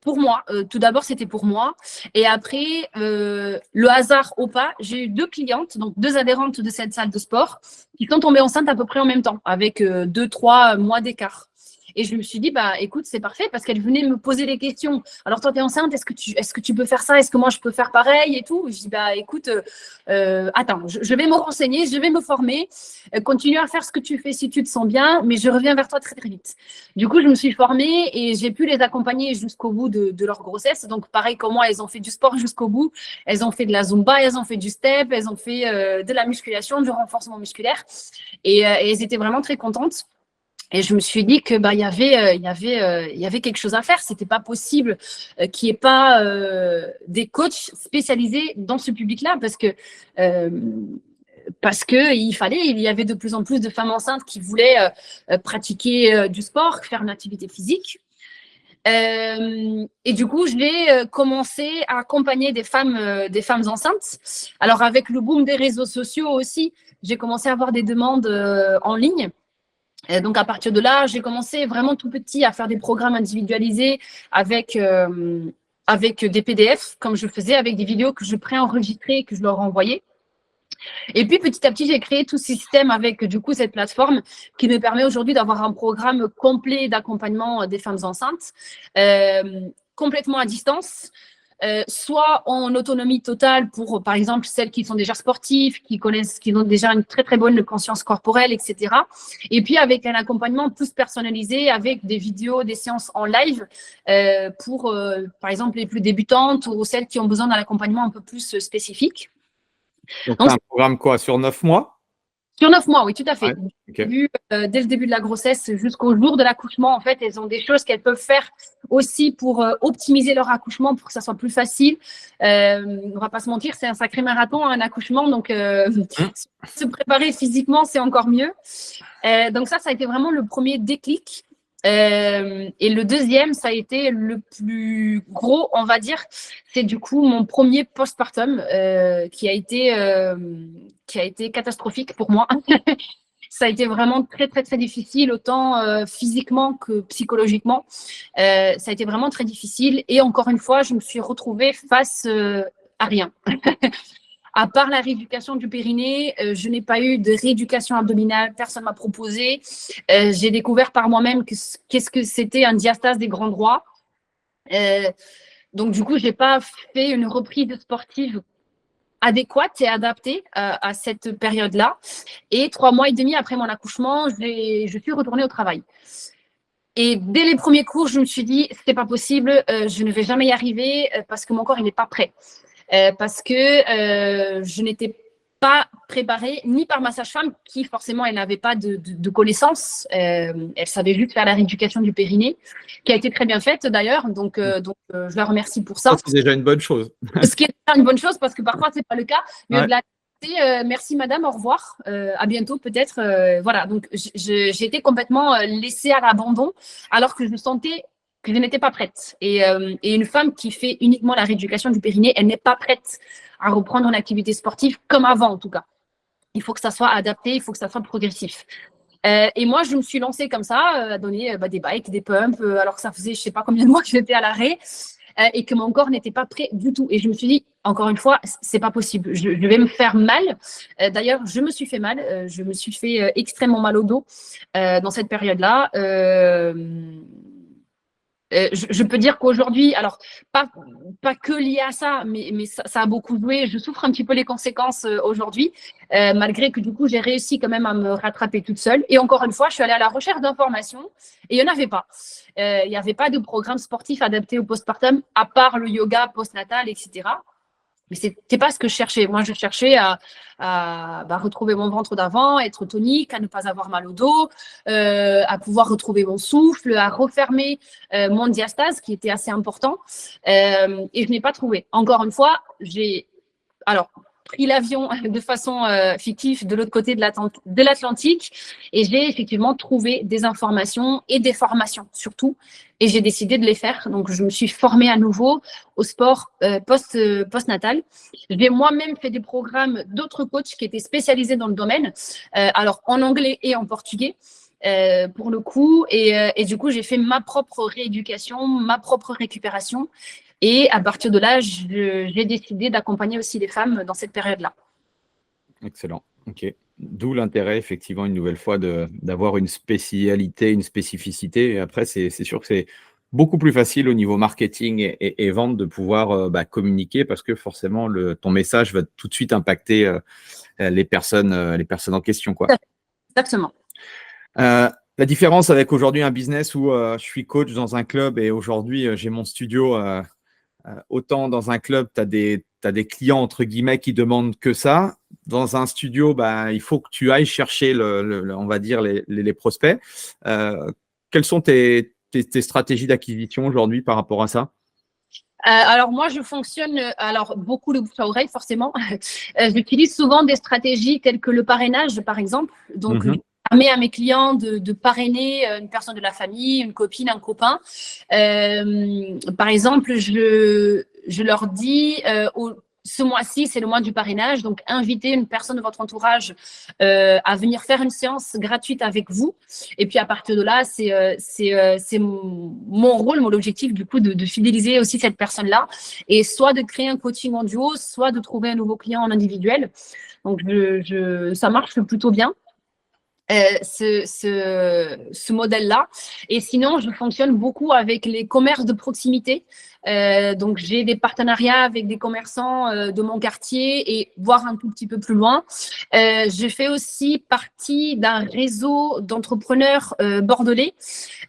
Pour moi, tout d'abord, c'était pour moi. Et après, le hasard au pas, j'ai eu 2 clientes, donc 2 adhérentes de cette salle de sport, qui sont tombées enceintes à peu près en même temps, avec 2-3 mois d'écart. Et je me suis dit, bah, écoute, c'est parfait parce qu'elle venait me poser des questions. Alors, toi, tu es enceinte, est-ce que tu peux faire ça? Est-ce que moi, je peux faire pareil et tout? Je dis, bah, écoute, attends, je vais me renseigner, je vais me former, continue à faire ce que tu fais si tu te sens bien, mais je reviens vers toi très, très vite. Du coup, je me suis formée et j'ai pu les accompagner jusqu'au bout de leur grossesse. Donc, pareil comme moi, elles ont fait du sport jusqu'au bout. Elles ont fait de la Zumba, elles ont fait du step, elles ont fait de la musculation, du renforcement musculaire. Et elles étaient vraiment très contentes. Et je me suis dit que bah il y avait quelque chose à faire. C'était pas possible qu'il n'y ait pas des coachs spécialisés dans ce public-là parce que il y avait de plus en plus de femmes enceintes qui voulaient pratiquer du sport, faire une activité physique. Et du coup, j'ai commencé à accompagner des femmes enceintes. Alors avec le boom des réseaux sociaux aussi, j'ai commencé à avoir des demandes en ligne. Et donc, à partir de là, j'ai commencé vraiment tout petit à faire des programmes individualisés avec des PDF, comme je faisais, avec des vidéos que je préenregistrais et que je leur envoyais. Et puis, petit à petit, j'ai créé tout ce système avec, du coup, cette plateforme qui me permet aujourd'hui d'avoir un programme complet d'accompagnement des femmes enceintes, complètement à distance. Soit en autonomie totale pour, par exemple, celles qui sont déjà sportives, qui ont déjà une très, très bonne conscience corporelle, etc. Et puis, avec un accompagnement plus personnalisé, avec des vidéos, des séances en live pour, par exemple, les plus débutantes ou celles qui ont besoin d'un accompagnement un peu plus spécifique. Donc, c'est un programme quoi, sur 9 mois? Sur 9 mois, oui, tout à fait. Ouais, okay. Dès le début de la grossesse jusqu'au jour de l'accouchement, en fait, elles ont des choses qu'elles peuvent faire aussi pour optimiser leur accouchement, pour que ça soit plus facile. On va pas se mentir, c'est un sacré marathon, un accouchement, donc se préparer physiquement, c'est encore mieux. Donc ça a été vraiment le premier déclic. Et le deuxième, ça a été le plus gros, on va dire, c'est du coup mon premier postpartum qui a été catastrophique pour moi. Ça a été vraiment très, très, très difficile, autant physiquement que psychologiquement. Ça a été vraiment très difficile. Et encore une fois, je me suis retrouvée face à rien. À part la rééducation du périnée, je n'ai pas eu de rééducation abdominale, personne ne m'a proposé. J'ai découvert par moi-même qu'est-ce que c'était un diastase des grands droits. Donc, du coup, je n'ai pas fait une reprise sportive adéquate et adaptée à cette période-là. Et 3 mois et demi après mon accouchement, je suis retournée au travail. Et dès les premiers cours, je me suis dit, c'est pas possible, je ne vais jamais y arriver parce que mon corps, il n'est pas prêt. Parce que je n'étais pas préparée ni par ma sage-femme qui forcément elle n'avait pas de connaissances, elle savait juste faire la rééducation du périnée qui a été très bien faite d'ailleurs, donc je la remercie pour ça. C'est déjà une bonne chose. Ce qui est une bonne chose parce que parfois c'est pas le cas, mais au-delà merci madame, au revoir, à bientôt peut-être. Voilà, donc j'ai été complètement laissée à l'abandon alors que je sentais que je n'étais pas prête. Et une femme qui fait uniquement la rééducation du périnée, elle n'est pas prête à reprendre une activité sportive comme avant, en tout cas. Il faut que ça soit adapté, il faut que ça soit progressif. Et moi, je me suis lancée comme ça, à donner des bikes, des pumps, alors que ça faisait je ne sais pas combien de mois que j'étais à l'arrêt et que mon corps n'était pas prêt du tout. Et je me suis dit, encore une fois, c'est pas possible. Je vais me faire mal. D'ailleurs, je me suis fait mal. Je me suis fait extrêmement mal au dos dans cette période-là. Je peux dire qu'aujourd'hui, alors pas que lié à ça, mais ça a beaucoup joué. Je souffre un petit peu les conséquences aujourd'hui, malgré que du coup j'ai réussi quand même à me rattraper toute seule. Et encore une fois, je suis allée à la recherche d'informations et il n'y en avait pas. Il n'y avait pas de programme sportif adapté au postpartum, à part le yoga postnatal, etc. Mais c'était pas ce que je cherchais. Moi, je cherchais à retrouver mon ventre d'avant, être tonique, à ne pas avoir mal au dos, à pouvoir retrouver mon souffle, à refermer mon diastase, qui était assez important. Et je n'ai pas trouvé. Encore une fois, alors, pris l'avion de façon fictive de l'autre côté de l'Atlantique et j'ai effectivement trouvé des informations et des formations surtout et j'ai décidé de les faire. Donc, je me suis formée à nouveau au sport post-natal. J'ai moi-même fait des programmes d'autres coachs qui étaient spécialisés dans le domaine, alors en anglais et en portugais. Pour le coup, et du coup, j'ai fait ma propre rééducation, ma propre récupération. Et à partir de là, j'ai décidé d'accompagner aussi les femmes dans cette période-là. Excellent. OK. D'où l'intérêt, effectivement, une nouvelle fois, d'avoir une spécialité, une spécificité. Et après, c'est sûr que c'est beaucoup plus facile au niveau marketing et vente de pouvoir communiquer parce que forcément, ton message va tout de suite impacter les personnes en question, quoi. Exactement. La différence avec aujourd'hui un business où je suis coach dans un club et aujourd'hui, j'ai mon studio. Autant dans un club, tu as des clients, entre guillemets, qui demandent que ça. Dans un studio, il faut que tu ailles chercher, on va dire, les prospects. Quelles sont tes stratégies d'acquisition aujourd'hui par rapport à ça? Alors moi, je fonctionne beaucoup le bouche à oreille, forcément. J'utilise souvent des stratégies telles que le parrainage, par exemple. Donc, je permets à mes clients de parrainer une personne de la famille, une copine, un copain. Par exemple, je leur dis ce mois-ci, c'est le mois du parrainage, donc invitez une personne de votre entourage à venir faire une séance gratuite avec vous. Et puis à partir de là, c'est mon rôle, mon objectif du coup de fidéliser aussi cette personne-là et soit de créer un coaching en duo, soit de trouver un nouveau client en individuel. Donc ça marche plutôt bien. Ce modèle-là. Et sinon, je fonctionne beaucoup avec les commerces de proximité. Donc, j'ai des partenariats avec des commerçants de mon quartier et voire un tout petit peu plus loin. Je fais aussi partie d'un réseau d'entrepreneurs bordelais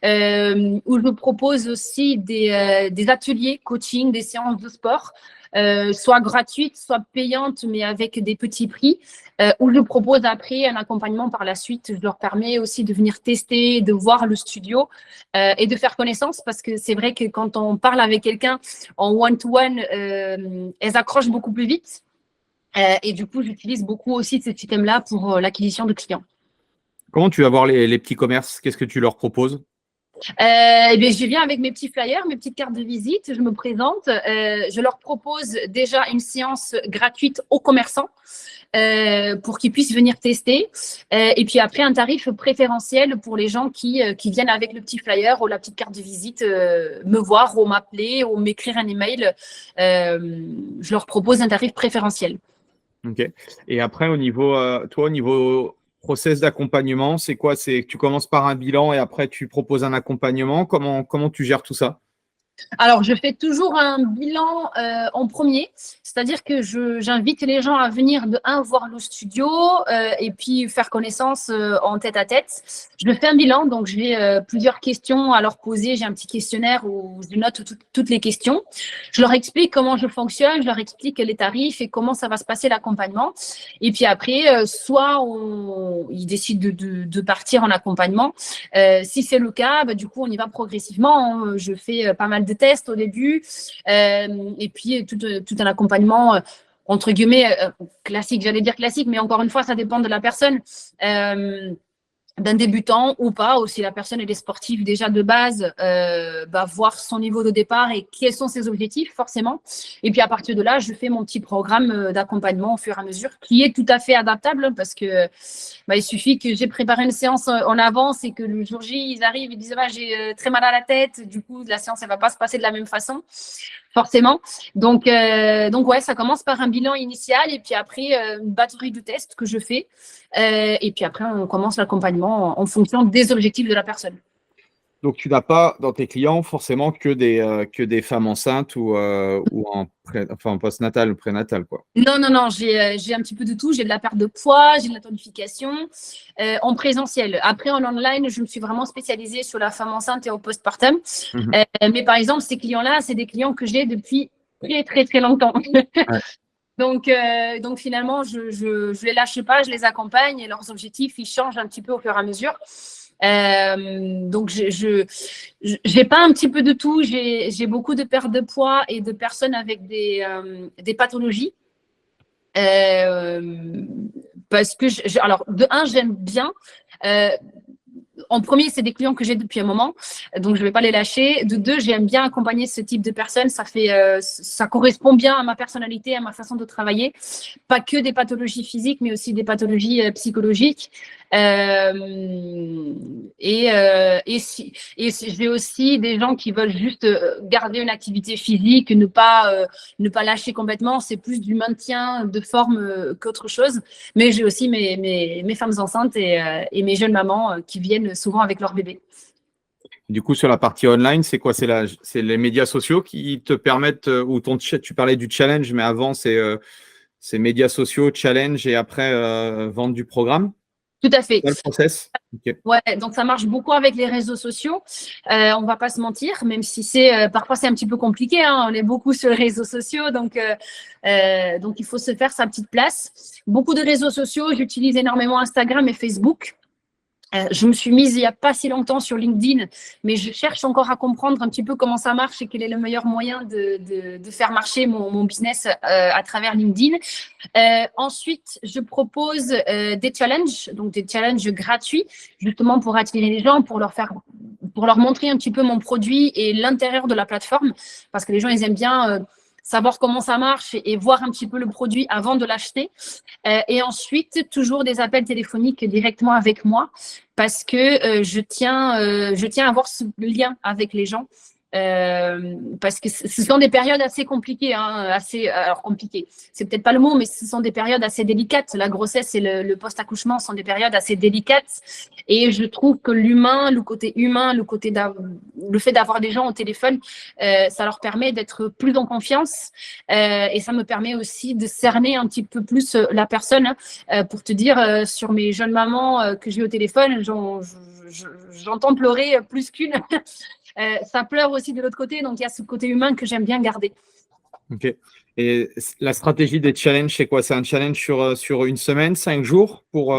où je propose aussi des ateliers coaching, des séances de sport. Soit gratuites, soit payantes, mais avec des petits prix, où je propose après un accompagnement par la suite. Je leur permets aussi de venir tester, de voir le studio et de faire connaissance parce que c'est vrai que quand on parle avec quelqu'un en one-to-one, elles accrochent beaucoup plus vite. Et du coup, j'utilise beaucoup aussi ce système-là pour l'acquisition de clients. Comment tu vas voir les petits commerces? Qu'est-ce que tu leur proposes? Je viens avec mes petits flyers, mes petites cartes de visite, je me présente, je leur propose déjà une séance gratuite aux commerçants pour qu'ils puissent venir tester et puis après un tarif préférentiel pour les gens qui viennent avec le petit flyer ou la petite carte de visite me voir ou m'appeler ou m'écrire un email, je leur propose un tarif préférentiel. Ok. Et après, au niveau process d'accompagnement, c'est quoi? C'est que tu commences par un bilan et après tu proposes un accompagnement. Comment tu gères tout ça? Alors, je fais toujours un bilan en premier, c'est-à-dire que j'invite les gens à venir voir le studio et puis faire connaissance en tête-à-tête. Je fais un bilan, donc j'ai plusieurs questions à leur poser. J'ai un petit questionnaire où je note toutes les questions. Je leur explique comment je fonctionne, je leur explique les tarifs et comment ça va se passer l'accompagnement. Et puis après, soit ils décident de partir en accompagnement. Si c'est le cas, du coup, on y va progressivement. Je fais pas mal de tests au début et puis tout un accompagnement entre guillemets classique, j'allais dire classique, mais encore une fois ça dépend de la personne, d'un débutant ou pas, ou si la personne est sportive déjà de base, voir son niveau de départ et quels sont ses objectifs forcément. Et puis à partir de là, je fais mon petit programme d'accompagnement au fur et à mesure qui est tout à fait adaptable parce que il suffit que j'ai préparé une séance en avance et que le jour J, ils arrivent, ils disent j'ai très mal à la tête, du coup la séance elle va pas se passer de la même façon. Forcément. Donc ouais, ça commence par un bilan initial et puis après une batterie de tests que je fais. Et puis après, on commence l'accompagnement en fonction des objectifs de la personne. Donc, tu n'as pas dans tes clients forcément que des femmes enceintes ou en post-natal ou prénatal, quoi. Non, j'ai un petit peu de tout. J'ai de la perte de poids, j'ai de la tonification en présentiel. Après, en online, je me suis vraiment spécialisée sur la femme enceinte et au postpartum. Mais par exemple, ces clients-là, c'est des clients que j'ai depuis très, très, très longtemps. Ouais. Donc finalement, je les lâche pas, je les accompagne et leurs objectifs, ils changent un petit peu au fur et à mesure. Donc j'ai pas un petit peu de tout, j'ai beaucoup de perte de poids et de personnes avec des pathologies. Parce que, alors, de un, j'aime bien. En premier, c'est des clients que j'ai depuis un moment, donc je ne vais pas les lâcher. De deux, j'aime bien accompagner ce type de personnes. Ça correspond bien à ma personnalité, à ma façon de travailler. Pas que des pathologies physiques, mais aussi des pathologies psychologiques. J'ai aussi des gens qui veulent juste garder une activité physique, ne pas lâcher complètement. C'est plus du maintien de forme qu'autre chose. Mais j'ai aussi mes femmes enceintes et mes jeunes mamans qui viennent souvent avec leur bébé. Du coup, sur la partie online, c'est quoi? C'est les médias sociaux qui te permettent, ou tu parlais du challenge, mais avant, c'est médias sociaux, challenge et après vente du programme? Tout à fait. C'est le process? Okay. Ouais, donc ça marche beaucoup avec les réseaux sociaux. On va pas se mentir, même si parfois c'est un petit peu compliqué. Hein, on est beaucoup sur les réseaux sociaux, donc il faut se faire sa petite place. Beaucoup de réseaux sociaux, j'utilise énormément Instagram et Facebook. Je me suis mise il n'y a pas si longtemps sur LinkedIn, mais je cherche encore à comprendre un petit peu comment ça marche et quel est le meilleur moyen de faire marcher mon business à travers LinkedIn. Ensuite, je propose des challenges, donc des challenges gratuits, justement pour attirer les gens, pour leur montrer un petit peu mon produit et l'intérieur de la plateforme, parce que les gens, ils aiment bien savoir comment ça marche et voir un petit peu le produit avant de l'acheter. Et ensuite, toujours des appels téléphoniques directement avec moi parce que je tiens à avoir ce lien avec les gens. Parce que ce sont des périodes assez compliquées, hein, alors compliquées, c'est peut-être pas le mot, mais ce sont des périodes assez délicates. La grossesse et le post-accouchement sont des périodes assez délicates, et je trouve que le côté humain, le fait d'avoir des gens au téléphone, ça leur permet d'être plus en confiance, et ça me permet aussi de cerner un petit peu plus la personne. Pour te dire, sur mes jeunes mamans que j'ai au téléphone, j'entends pleurer plus qu'une. Ça pleure aussi de l'autre côté, donc il y a ce côté humain que j'aime bien garder. Ok. Et la stratégie des challenges, c'est quoi? C'est un challenge sur une semaine, 5 jours pour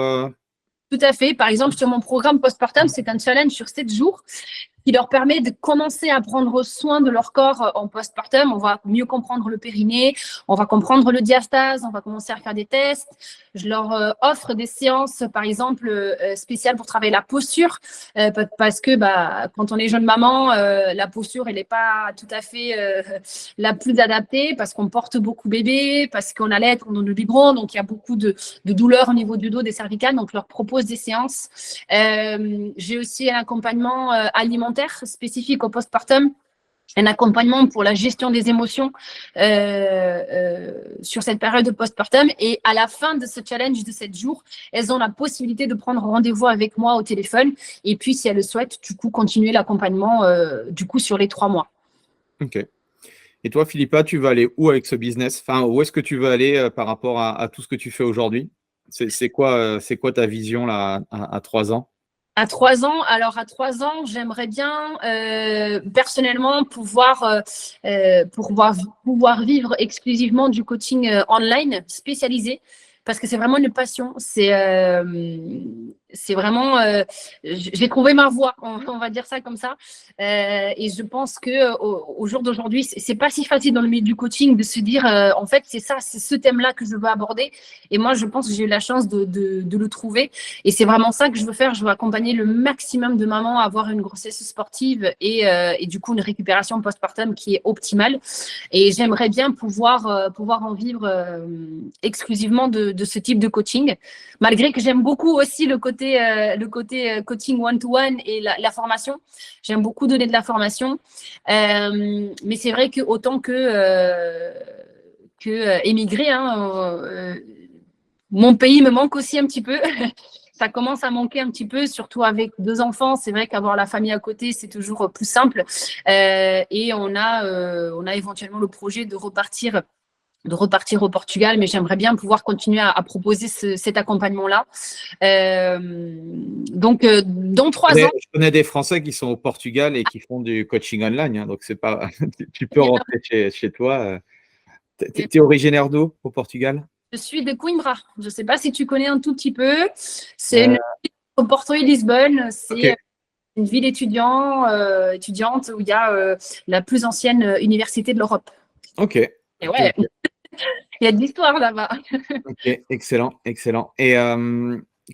Tout à fait. Par exemple, sur mon programme postpartum, c'est un challenge sur 7 jours qui leur permet de commencer à prendre soin de leur corps en postpartum. On va mieux comprendre le périnée, on va comprendre le diastase, on va commencer à faire des tests. Je leur offre des séances, par exemple, spéciales pour travailler la posture, parce que quand on est jeune maman, la posture, elle n'est pas tout à fait la plus adaptée, parce qu'on porte beaucoup bébé, parce qu'on allait, on donne le biberon, donc il y a beaucoup de douleurs au niveau du dos, des cervicales, donc je leur propose des séances. J'ai aussi un accompagnement alimentaire spécifique au postpartum, un accompagnement pour la gestion des émotions sur cette période de postpartum. Et à la fin de ce challenge de 7 jours, elles ont la possibilité de prendre rendez-vous avec moi au téléphone. Et puis, si elles le souhaitent, du coup, continuer l'accompagnement sur les 3 mois. Ok. Et toi, Philippa, tu vas aller où avec ce business? Enfin, où est-ce que tu veux aller par rapport à tout ce que tu fais aujourd'hui? C'est quoi ta vision là, à 3 ans? À 3 ans, j'aimerais bien personnellement pouvoir vivre exclusivement du coaching online spécialisé, parce que c'est vraiment une passion. C'est vraiment, j'ai trouvé ma voie, on va dire ça comme ça. Et je pense que au jour d'aujourd'hui, c'est pas si facile dans le milieu du coaching de se dire, en fait, c'est ce thème-là que je veux aborder. Et moi, je pense que j'ai eu la chance de le trouver. Et c'est vraiment ça que je veux faire. Je veux accompagner le maximum de mamans à avoir une grossesse sportive et du coup une récupération postpartum qui est optimale. Et j'aimerais bien pouvoir en vivre exclusivement de ce type de coaching, malgré que j'aime beaucoup aussi le côté coaching one-to-one et la formation. J'aime beaucoup donner de la formation, mais c'est vrai que autant que émigrer, mon pays me manque aussi un petit peu. Ça commence à manquer un petit peu, surtout avec 2 enfants. C'est vrai qu'avoir la famille à côté, c'est toujours plus simple. Et on a éventuellement le projet de repartir au Portugal, mais j'aimerais bien pouvoir continuer à proposer cet accompagnement-là. Donc, dans 3 ans… Je connais des Français qui sont au Portugal et qui font du coaching online, hein, donc c'est pas… tu peux rentrer chez toi. Tu es originaire d'où au Portugal? Je suis de Coimbra. Je ne sais pas si tu connais un tout petit peu. C'est une ville au Porto et Lisbonne. C'est une ville étudiante où il y a la plus ancienne université de l'Europe. Ok. Et ouais. Okay. Il y a de l'histoire là-bas. Ok, excellent, excellent. Et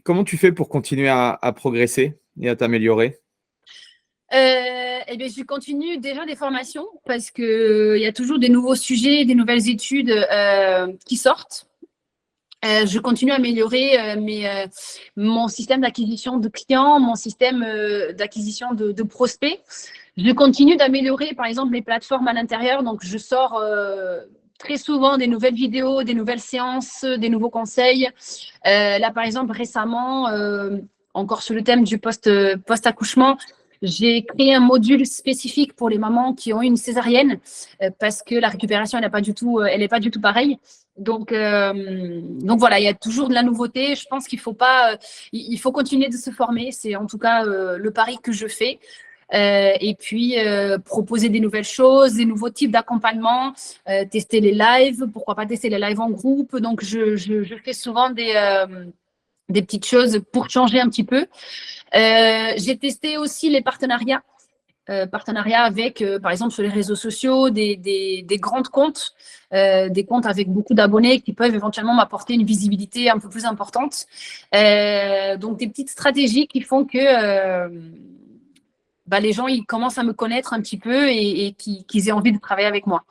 comment tu fais pour continuer à progresser et à t'améliorer? Eh bien, je continue déjà des formations parce que il y a toujours des nouveaux sujets, des nouvelles études qui sortent. Je continue à améliorer mon système d'acquisition de clients, mon système d'acquisition de prospects. Je continue d'améliorer, par exemple, les plateformes à l'intérieur. Donc, je sors très souvent des nouvelles vidéos, des nouvelles séances, des nouveaux conseils. Là, par exemple, récemment, encore sur le thème du post-accouchement, j'ai créé un module spécifique pour les mamans qui ont eu une césarienne parce que la récupération, elle n'est pas du tout pareille. Donc voilà, il y a toujours de la nouveauté. Je pense qu'il faut pas, il faut continuer de se former. C'est en tout cas le pari que je fais. Et puis proposer des nouvelles choses, des nouveaux types d'accompagnement, tester les lives, pourquoi pas tester les lives en groupe. Donc je fais souvent des petites choses pour changer un petit peu. J'ai testé aussi les partenariats. Partenariats avec, par exemple, sur les réseaux sociaux, des grands comptes, des comptes avec beaucoup d'abonnés qui peuvent éventuellement m'apporter une visibilité un peu plus importante. Donc, des petites stratégies qui font que les gens ils commencent à me connaître un petit peu et qu'ils aient envie de travailler avec moi.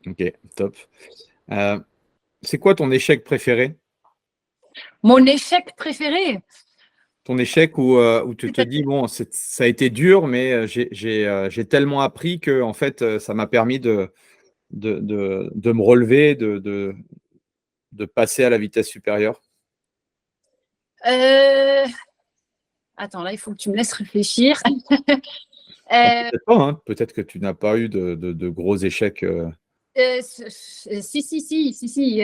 Ok, top. C'est quoi ton échec préféré? Mon échec préféré? Ton échec où tu te dis, bon, ça a été dur, mais j'ai tellement appris que en fait, ça m'a permis de me relever, de passer à la vitesse supérieure. Attends, là, il faut que tu me laisses réfléchir. Peut-être pas, hein. Peut-être que tu n'as pas eu de gros échecs. Si.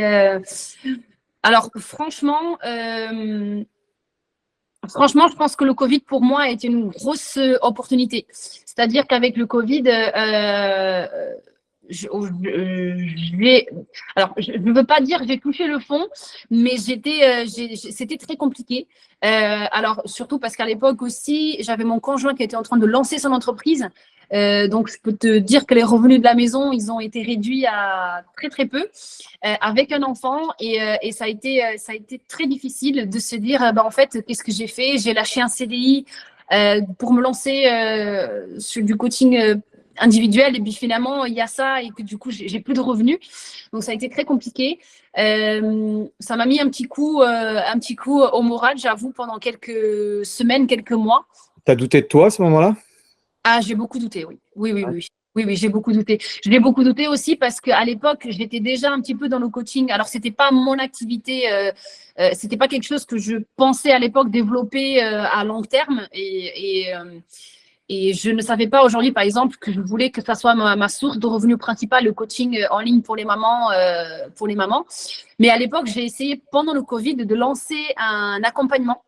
Alors, franchement, je pense que le Covid, pour moi, a été une grosse opportunité. C'est-à-dire qu'avec le Covid, je ne veux pas dire que j'ai touché le fond, mais c'était très compliqué. Alors, surtout parce qu'à l'époque aussi, j'avais mon conjoint qui était en train de lancer son entreprise. Donc, je peux te dire que les revenus de la maison, ils ont été réduits à très, très peu avec un enfant. Et ça a été très difficile de se dire, en fait, qu'est-ce que j'ai fait? J'ai lâché un CDI pour me lancer sur du coaching individuel. Et puis finalement, il y a ça et que du coup, j'ai plus de revenus. Donc, ça a été très compliqué. Ça m'a mis un petit coup au moral, j'avoue, pendant quelques semaines, quelques mois. Tu as douté de toi à ce moment-là? Ah, j'ai beaucoup douté, oui. Oui, j'ai beaucoup douté. Je l'ai beaucoup douté aussi parce qu'à l'époque, j'étais déjà un petit peu dans le coaching. Alors, c'était pas mon activité, c'était pas quelque chose que je pensais à l'époque développer à long terme. Et je ne savais pas aujourd'hui, par exemple, que je voulais que ça soit ma source de revenus principale, le coaching en ligne pour les mamans. Mais à l'époque, j'ai essayé pendant le Covid de lancer un accompagnement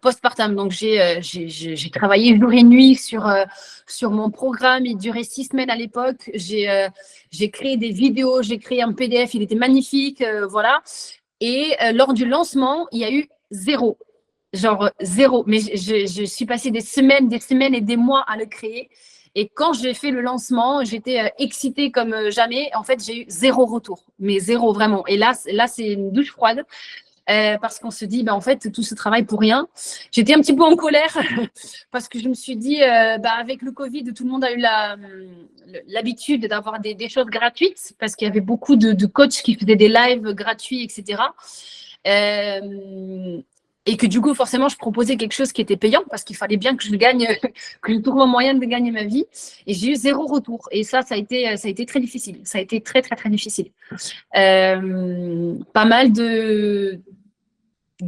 postpartum. Donc, j'ai travaillé jour et nuit sur mon programme. Il durait 6 semaines à l'époque. J'ai créé des vidéos, j'ai créé un PDF. Il était magnifique, voilà. Et lors du lancement, il y a eu zéro. Genre zéro. Mais je suis passée des semaines et des mois à le créer. Et quand j'ai fait le lancement, j'étais excitée comme jamais. En fait, j'ai eu zéro retour. Mais zéro, vraiment. Et là c'est une douche froide. Parce qu'on se dit, en fait, tout ce travail pour rien. J'étais un petit peu en colère parce que je me suis dit, avec le Covid, tout le monde a eu l'habitude d'avoir des choses gratuites parce qu'il y avait beaucoup de coachs qui faisaient des lives gratuits, etc. Et que du coup, forcément, je proposais quelque chose qui était payant parce qu'il fallait bien que je gagne, que je trouve un moyen de gagner ma vie. Et j'ai eu zéro retour. Et ça a été très difficile. Ça a été très, très, très difficile. Pas mal de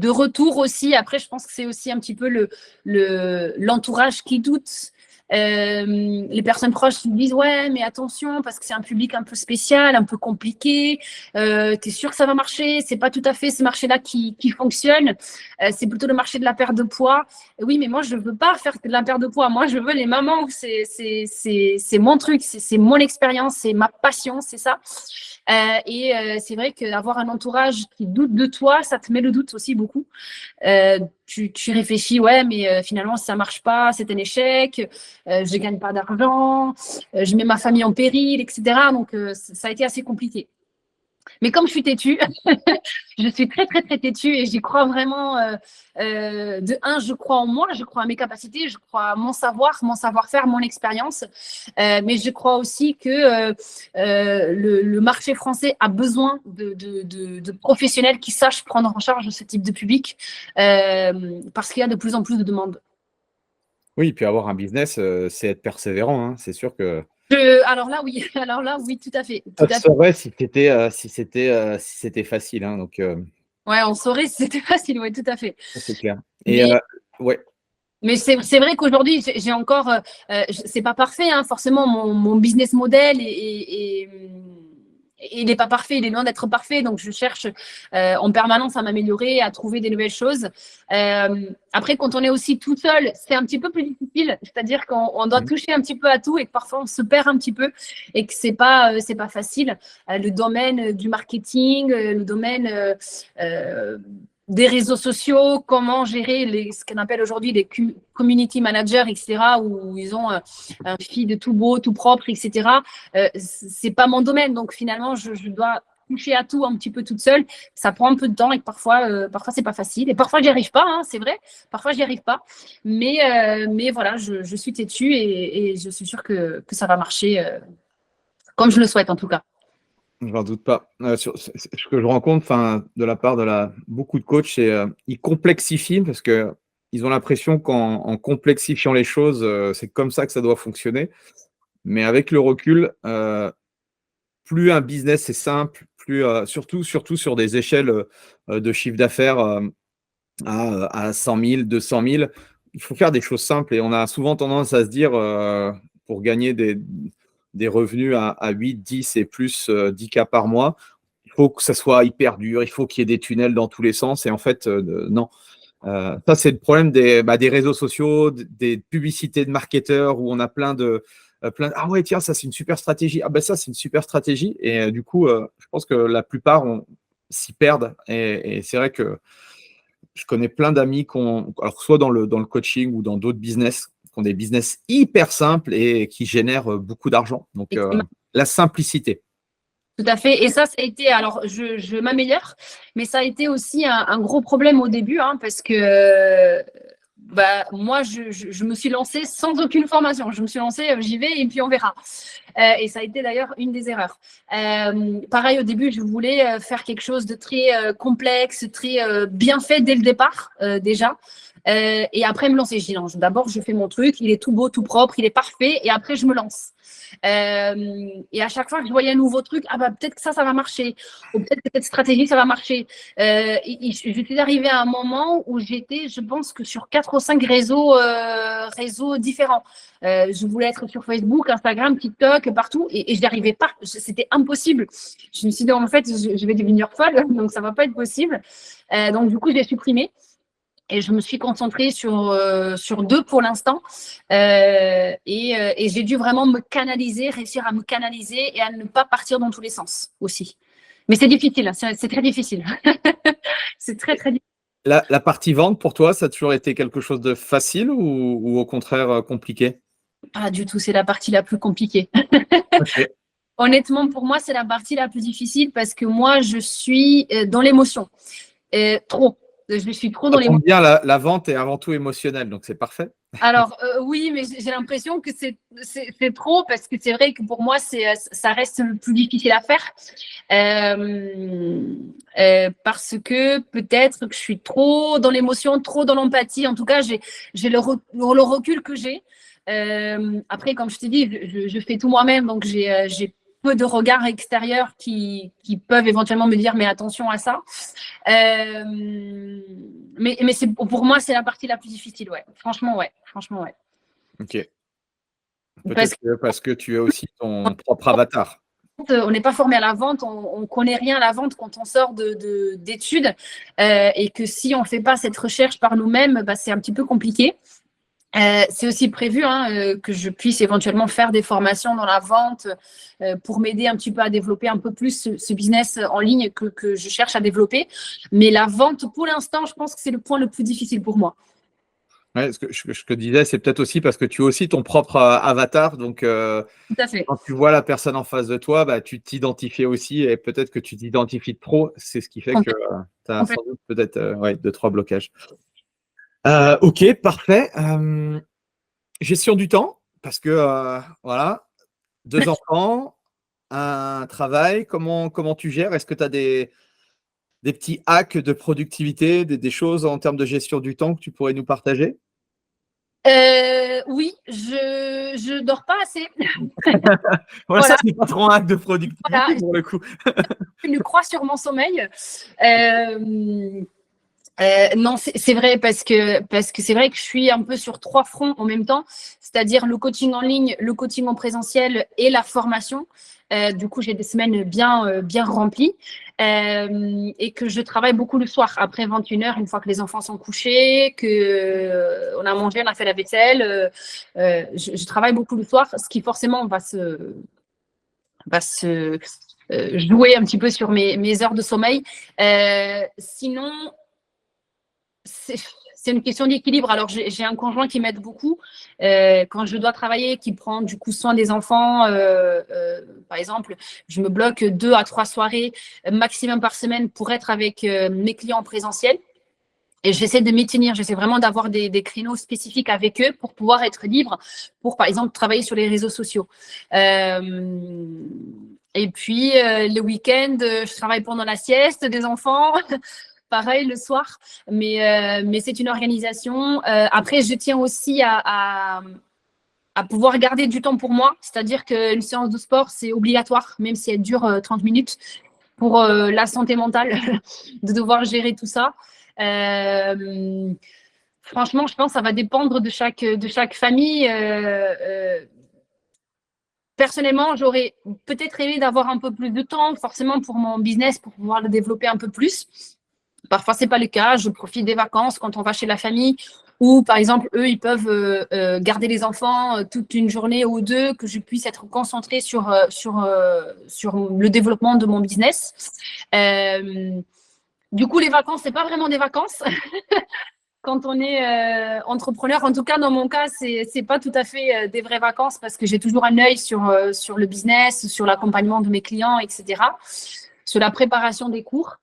retours aussi. Après, je pense que c'est aussi un petit peu l'entourage qui doute. Les personnes proches qui disent ouais, mais attention parce que c'est un public un peu spécial, un peu compliqué. T'es sûr que ça va marcher? C'est pas tout à fait ce marché-là qui fonctionne. C'est plutôt le marché de la perte de poids. Oui, mais moi je veux pas faire de la perte de poids. Moi, je veux les mamans. C'est mon truc, c'est mon expérience, c'est ma passion, c'est ça. C'est vrai qu'avoir un entourage qui doute de toi, ça te met le doute aussi beaucoup. Tu réfléchis, ouais, mais finalement, si ça marche pas, c'est un échec, je gagne pas d'argent, je mets ma famille en péril, etc. Donc, ça a été assez compliqué. Mais comme je suis têtue, je suis très, très, très têtue et j'y crois vraiment. De un, je crois en moi, je crois à mes capacités, je crois à mon savoir-faire, mon expérience. Mais je crois aussi que le marché français a besoin de professionnels qui sachent prendre en charge ce type de public parce qu'il y a de plus en plus de demandes. Oui, puis avoir un business, c'est être persévérant, hein. C'est sûr que Alors là, oui. Alors là, oui, tout à fait. ça Tout se à fait. saurait si c'était facile, hein, donc Ouais, on saurait si c'était facile, oui, tout à fait. ça, c'est clair et Mais ouais. Mais c'est vrai qu'aujourd'hui, j'ai encore, c'est pas parfait, hein, forcément, mon business model il n'est pas parfait, il est loin d'être parfait, donc je cherche en permanence à m'améliorer, à trouver des nouvelles choses. Après, quand on est aussi tout seul, c'est un petit peu plus difficile, c'est-à-dire qu'on doit Mmh. toucher un petit peu à tout et que parfois on se perd un petit peu et que c'est pas facile. Le domaine du marketing, le domaine des réseaux sociaux, comment gérer ce qu'on appelle aujourd'hui les community managers, etc., où ils ont un feed tout beau, tout propre, etc. C'est pas mon domaine, donc finalement, je dois toucher à tout un petit peu toute seule. Ça prend un peu de temps et parfois c'est pas facile. Et parfois, j'y arrive pas, hein, c'est vrai. Parfois, j'y arrive pas. Mais voilà, je suis têtue et je suis sûre que ça va marcher comme je le souhaite en tout cas. J'en doute pas. Ce que je rencontre, enfin, de la part beaucoup de coachs, c'est ils complexifient parce que ils ont l'impression qu'en complexifiant les choses, c'est comme ça que ça doit fonctionner. Mais avec le recul, plus un business est simple, plus surtout sur des échelles de chiffre d'affaires à 100 000, 200 000, il faut faire des choses simples. Et on a souvent tendance à se dire, pour gagner des revenus à 8, 10 et plus 10K par mois, il faut que ça soit hyper dur, il faut qu'il y ait des tunnels dans tous les sens. Et en fait, non. Ça, c'est le problème des réseaux sociaux, des publicités de marketeurs où on a ah ouais, tiens, ça, c'est une super stratégie. Ah ben ça, c'est une super stratégie. Et du coup, je pense que la plupart s'y perdent. Et c'est vrai que je connais plein d'amis alors soit dans le coaching ou dans d'autres business, qui ont des business hyper simples et qui génèrent beaucoup d'argent. Donc, la simplicité. Tout à fait. Et ça a été, alors je m'améliore, mais ça a été aussi un gros problème au début, hein, parce que moi, je me suis lancée sans aucune formation. Je me suis lancée, j'y vais et puis on verra. Et ça a été d'ailleurs une des erreurs. Pareil, au début, je voulais faire quelque chose de très complexe, très bien fait dès le départ, déjà. Et après, me lancer. Je dis non, d'abord, je fais mon truc, il est tout beau, tout propre, il est parfait, et après, je me lance. Et à chaque fois que je voyais un nouveau truc, ah bah peut-être que ça va marcher, ou peut-être que cette stratégie, ça va marcher. Je suis arrivée à un moment où j'étais, je pense que sur 4 ou 5 réseaux différents. Je voulais être sur Facebook, Instagram, TikTok, partout, et je n'y arrivais pas. C'était impossible. Je me suis dit, en fait, je vais devenir folle, donc ça ne va pas être possible. Donc, du coup, je l'ai supprimé. Et je me suis concentrée sur 2 pour l'instant. Et j'ai dû vraiment réussir à me canaliser et à ne pas partir dans tous les sens aussi. Mais c'est difficile, c'est très difficile. C'est très, très difficile. La partie vente, pour toi, ça a toujours été quelque chose de facile ou au contraire compliqué? Pas du tout, c'est la partie la plus compliquée. Ok. Honnêtement, pour moi, c'est la partie la plus difficile parce que moi, je suis dans l'émotion. Trop. Je suis trop dans Ça tombe l'émotion. bien, la vente est avant tout émotionnelle, donc c'est parfait. Alors, oui, mais j'ai l'impression que c'est trop parce que c'est vrai que pour moi, ça reste le plus difficile à faire. Parce que peut-être que je suis trop dans l'émotion, trop dans l'empathie. En tout cas, j'ai le recul que j'ai. Après, comme je t'ai dit, je fais tout moi-même, donc j'ai peu de regards extérieurs qui peuvent éventuellement me dire mais attention à ça. Mais pour moi, c'est la partie la plus difficile, ouais. Franchement, ouais. Ok. Parce Parce que tu es aussi ton propre avatar. on n'est pas formé à la vente, on connaît rien à la vente quand on sort d'études et que si on ne fait pas cette recherche par nous-mêmes, c'est un petit peu compliqué. C'est aussi prévu que je puisse éventuellement faire des formations dans la vente pour m'aider un petit peu à développer un peu plus ce business en ligne que je cherche à développer. Mais la vente, pour l'instant, je pense que c'est le point le plus difficile pour moi. Ouais, ce que je disais, c'est peut-être aussi parce que tu es aussi ton propre avatar. Donc, Tout à fait. quand tu vois la personne en face de toi, bah, tu t'identifies aussi et peut-être que tu t'identifies trop. C'est ce qui fait que tu as sans doute peut-être ouais, 2-3 blocages. Ok, parfait. Gestion du temps, parce que voilà, 2 enfants, un travail, comment tu gères? Est-ce que tu as des petits hacks de productivité, des choses en termes de gestion du temps que tu pourrais nous partager? Oui, je dors pas assez. Ouais, ça, Voilà, c'est pas trop un hack de productivité voilà, pour le coup. je crois sur mon sommeil. Euh, non, c'est vrai parce que c'est vrai que je suis un peu sur 3 fronts en même temps, c'est-à-dire le coaching en ligne, le coaching en présentiel et la formation. Du coup, j'ai des semaines bien remplies et que je travaille beaucoup le soir après 21h, une fois que les enfants sont couchés, que on a mangé, on a fait la vaisselle. Je travaille beaucoup le soir, ce qui forcément va se jouer un petit peu sur mes heures de sommeil. Sinon, c'est une question d'équilibre. Alors, j'ai un conjoint qui m'aide beaucoup quand je dois travailler, qui prend du coup soin des enfants. Par exemple, je me bloque 2 à 3 soirées maximum par semaine pour être avec mes clients en présentiel. Et j'essaie de m'y tenir. J'essaie vraiment d'avoir des créneaux spécifiques avec eux pour pouvoir être libre pour, par exemple, travailler sur les réseaux sociaux. Et puis, le week-end, je travaille pendant la sieste des enfants. Pareil le soir, mais c'est une organisation. Après, je tiens aussi à pouvoir garder du temps pour moi, c'est-à-dire qu'une séance de sport, c'est obligatoire, même si elle dure 30 minutes, pour la santé mentale, de devoir gérer tout ça. Franchement, je pense que ça va dépendre de chaque famille. Personnellement, j'aurais peut-être aimé d'avoir un peu plus de temps, forcément pour mon business, pour pouvoir le développer un peu plus. Parfois, c'est pas le cas. Je profite des vacances quand on va chez la famille ou, par exemple, eux, ils peuvent garder les enfants toute une journée ou deux, que je puisse être concentrée sur le développement de mon business. Du coup, les vacances, c'est pas vraiment des vacances quand on est entrepreneur. En tout cas, dans mon cas, c'est pas tout à fait des vraies vacances parce que j'ai toujours un œil sur le business, sur l'accompagnement de mes clients, etc., sur la préparation des cours.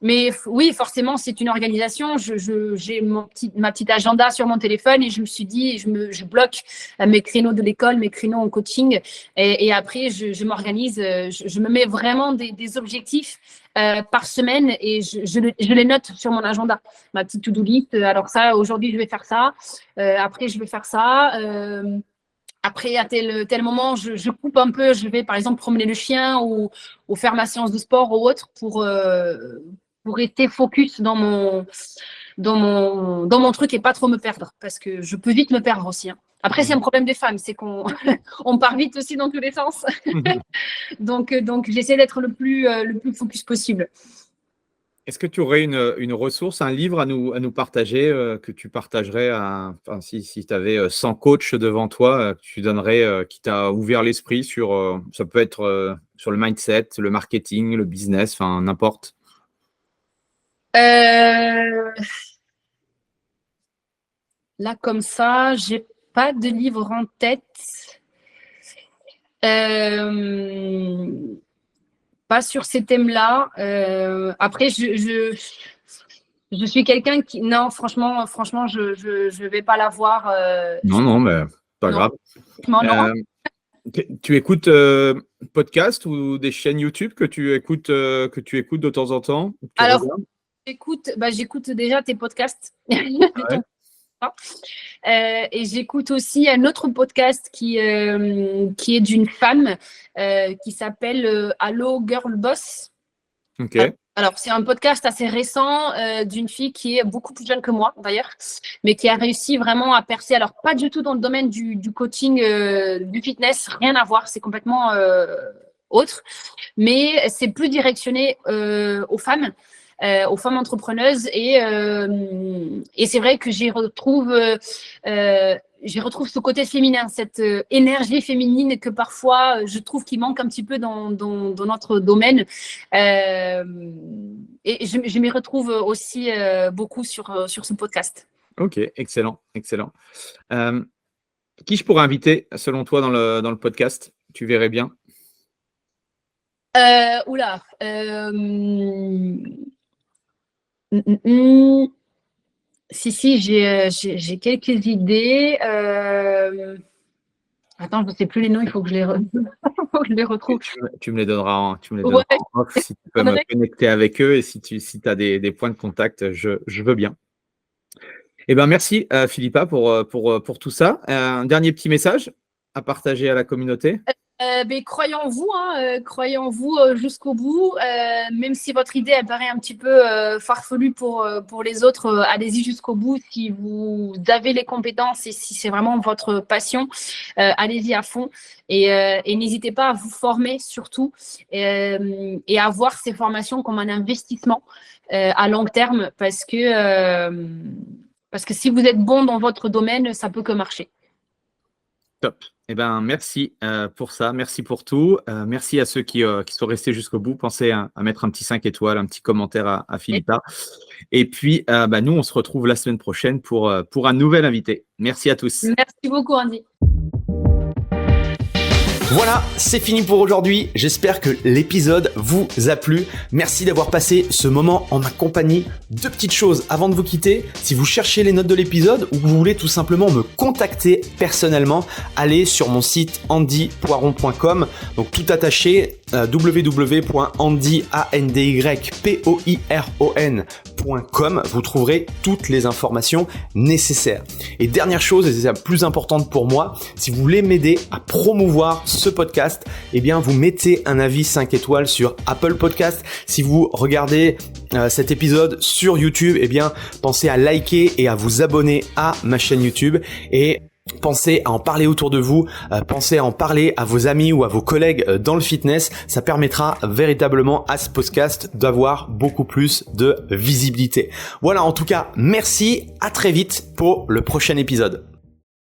Mais oui, forcément, c'est une organisation. J'ai ma petite agenda sur mon téléphone et je me suis dit, je bloque mes créneaux de l'école, mes créneaux en coaching. Et après, je m'organise, je me mets vraiment des objectifs par semaine et je les note sur mon agenda, ma petite to-do list. Alors ça, aujourd'hui, je vais faire ça. Après, je vais faire ça. Après, à tel moment, je coupe un peu. Je vais, par exemple, promener le chien ou faire ma séance de sport ou autre pour rester focus dans mon truc et pas trop me perdre. Parce que je peux vite me perdre aussi, hein. Après, c'est un problème des femmes, c'est qu'on on part vite aussi dans tous les sens. Donc j'essaie d'être le plus focus possible. Est-ce que tu aurais une ressource, un livre à nous partager, que tu partagerais enfin, si tu avais 100 coachs devant toi, que tu donnerais, qui t'a ouvert l'esprit sur, ça peut être sur le mindset, le marketing, le business, enfin n'importe. Euh, Là, comme ça, j'ai pas de livre en tête. Euh, Pas sur ces thèmes-là. Après, je suis quelqu'un qui… Non, franchement, je vais pas l'avoir. Non, non, mais pas Non, grave. non. Tu écoutes podcast ou des chaînes YouTube que tu écoutes de temps en temps, que tu Alors, regardes? j'écoute déjà tes podcasts de Ouais. ton temps. Et j'écoute aussi un autre podcast qui est d'une femme qui s'appelle Allo Girl Boss. Ok. Alors, c'est un podcast assez récent d'une fille qui est beaucoup plus jeune que moi, d'ailleurs, mais qui a réussi vraiment à percer. Alors, pas du tout dans le domaine du coaching, du fitness, rien à voir, c'est complètement autre, mais c'est plus directionné aux femmes entrepreneuses. Et c'est vrai que j'y retrouve j'y retrouve ce côté féminin, cette énergie féminine que parfois je trouve qu'il manque un petit peu dans notre domaine. Et je m'y retrouve aussi beaucoup sur ce podcast. Ok, excellent. Qui je pourrais inviter, selon toi, dans le podcast? Tu verrais bien. Si, j'ai quelques idées. Attends, je ne sais plus les noms, il faut que je les retrouve. Tu me les donneras en Ouais. off, si tu peux me connecter avec eux et si tu as des points de contact, je veux bien. Eh ben, merci Philippa pour tout ça. Un dernier petit message à partager à la communauté. Croyez en vous jusqu'au bout, même si votre idée elle paraît un petit peu farfelue pour les autres, allez-y jusqu'au bout. Si vous avez les compétences et si c'est vraiment votre passion, allez-y à fond et n'hésitez pas à vous former surtout et à voir ces formations comme un investissement à long terme parce que si vous êtes bon dans votre domaine, ça peut que marcher. Top. Eh ben, merci pour ça. Merci pour tout. Merci à ceux qui sont restés jusqu'au bout. Pensez à mettre un petit 5 étoiles, un petit commentaire à Philippa. Et puis, nous, on se retrouve la semaine prochaine pour un nouvel invité. Merci à tous. Merci beaucoup, Andy. Voilà, c'est fini pour aujourd'hui. J'espère que l'épisode vous a plu. Merci d'avoir passé ce moment en ma compagnie. Deux petites choses avant de vous quitter. Si vous cherchez les notes de l'épisode ou que vous voulez tout simplement me contacter personnellement, allez sur mon site andypoiron.com. Donc tout attaché, www.andypoiron.com. Vous trouverez toutes les informations nécessaires. Et dernière chose, et c'est la plus importante pour moi, si vous voulez m'aider à promouvoir ce podcast, eh bien vous mettez un avis 5 étoiles sur Apple Podcast. Si vous regardez cet épisode sur YouTube, eh bien pensez à liker et à vous abonner à ma chaîne YouTube et pensez à en parler autour de vous, pensez à en parler à vos amis ou à vos collègues dans le fitness. Ça permettra véritablement à ce podcast d'avoir beaucoup plus de visibilité. Voilà, en tout cas, merci, à très vite pour le prochain épisode.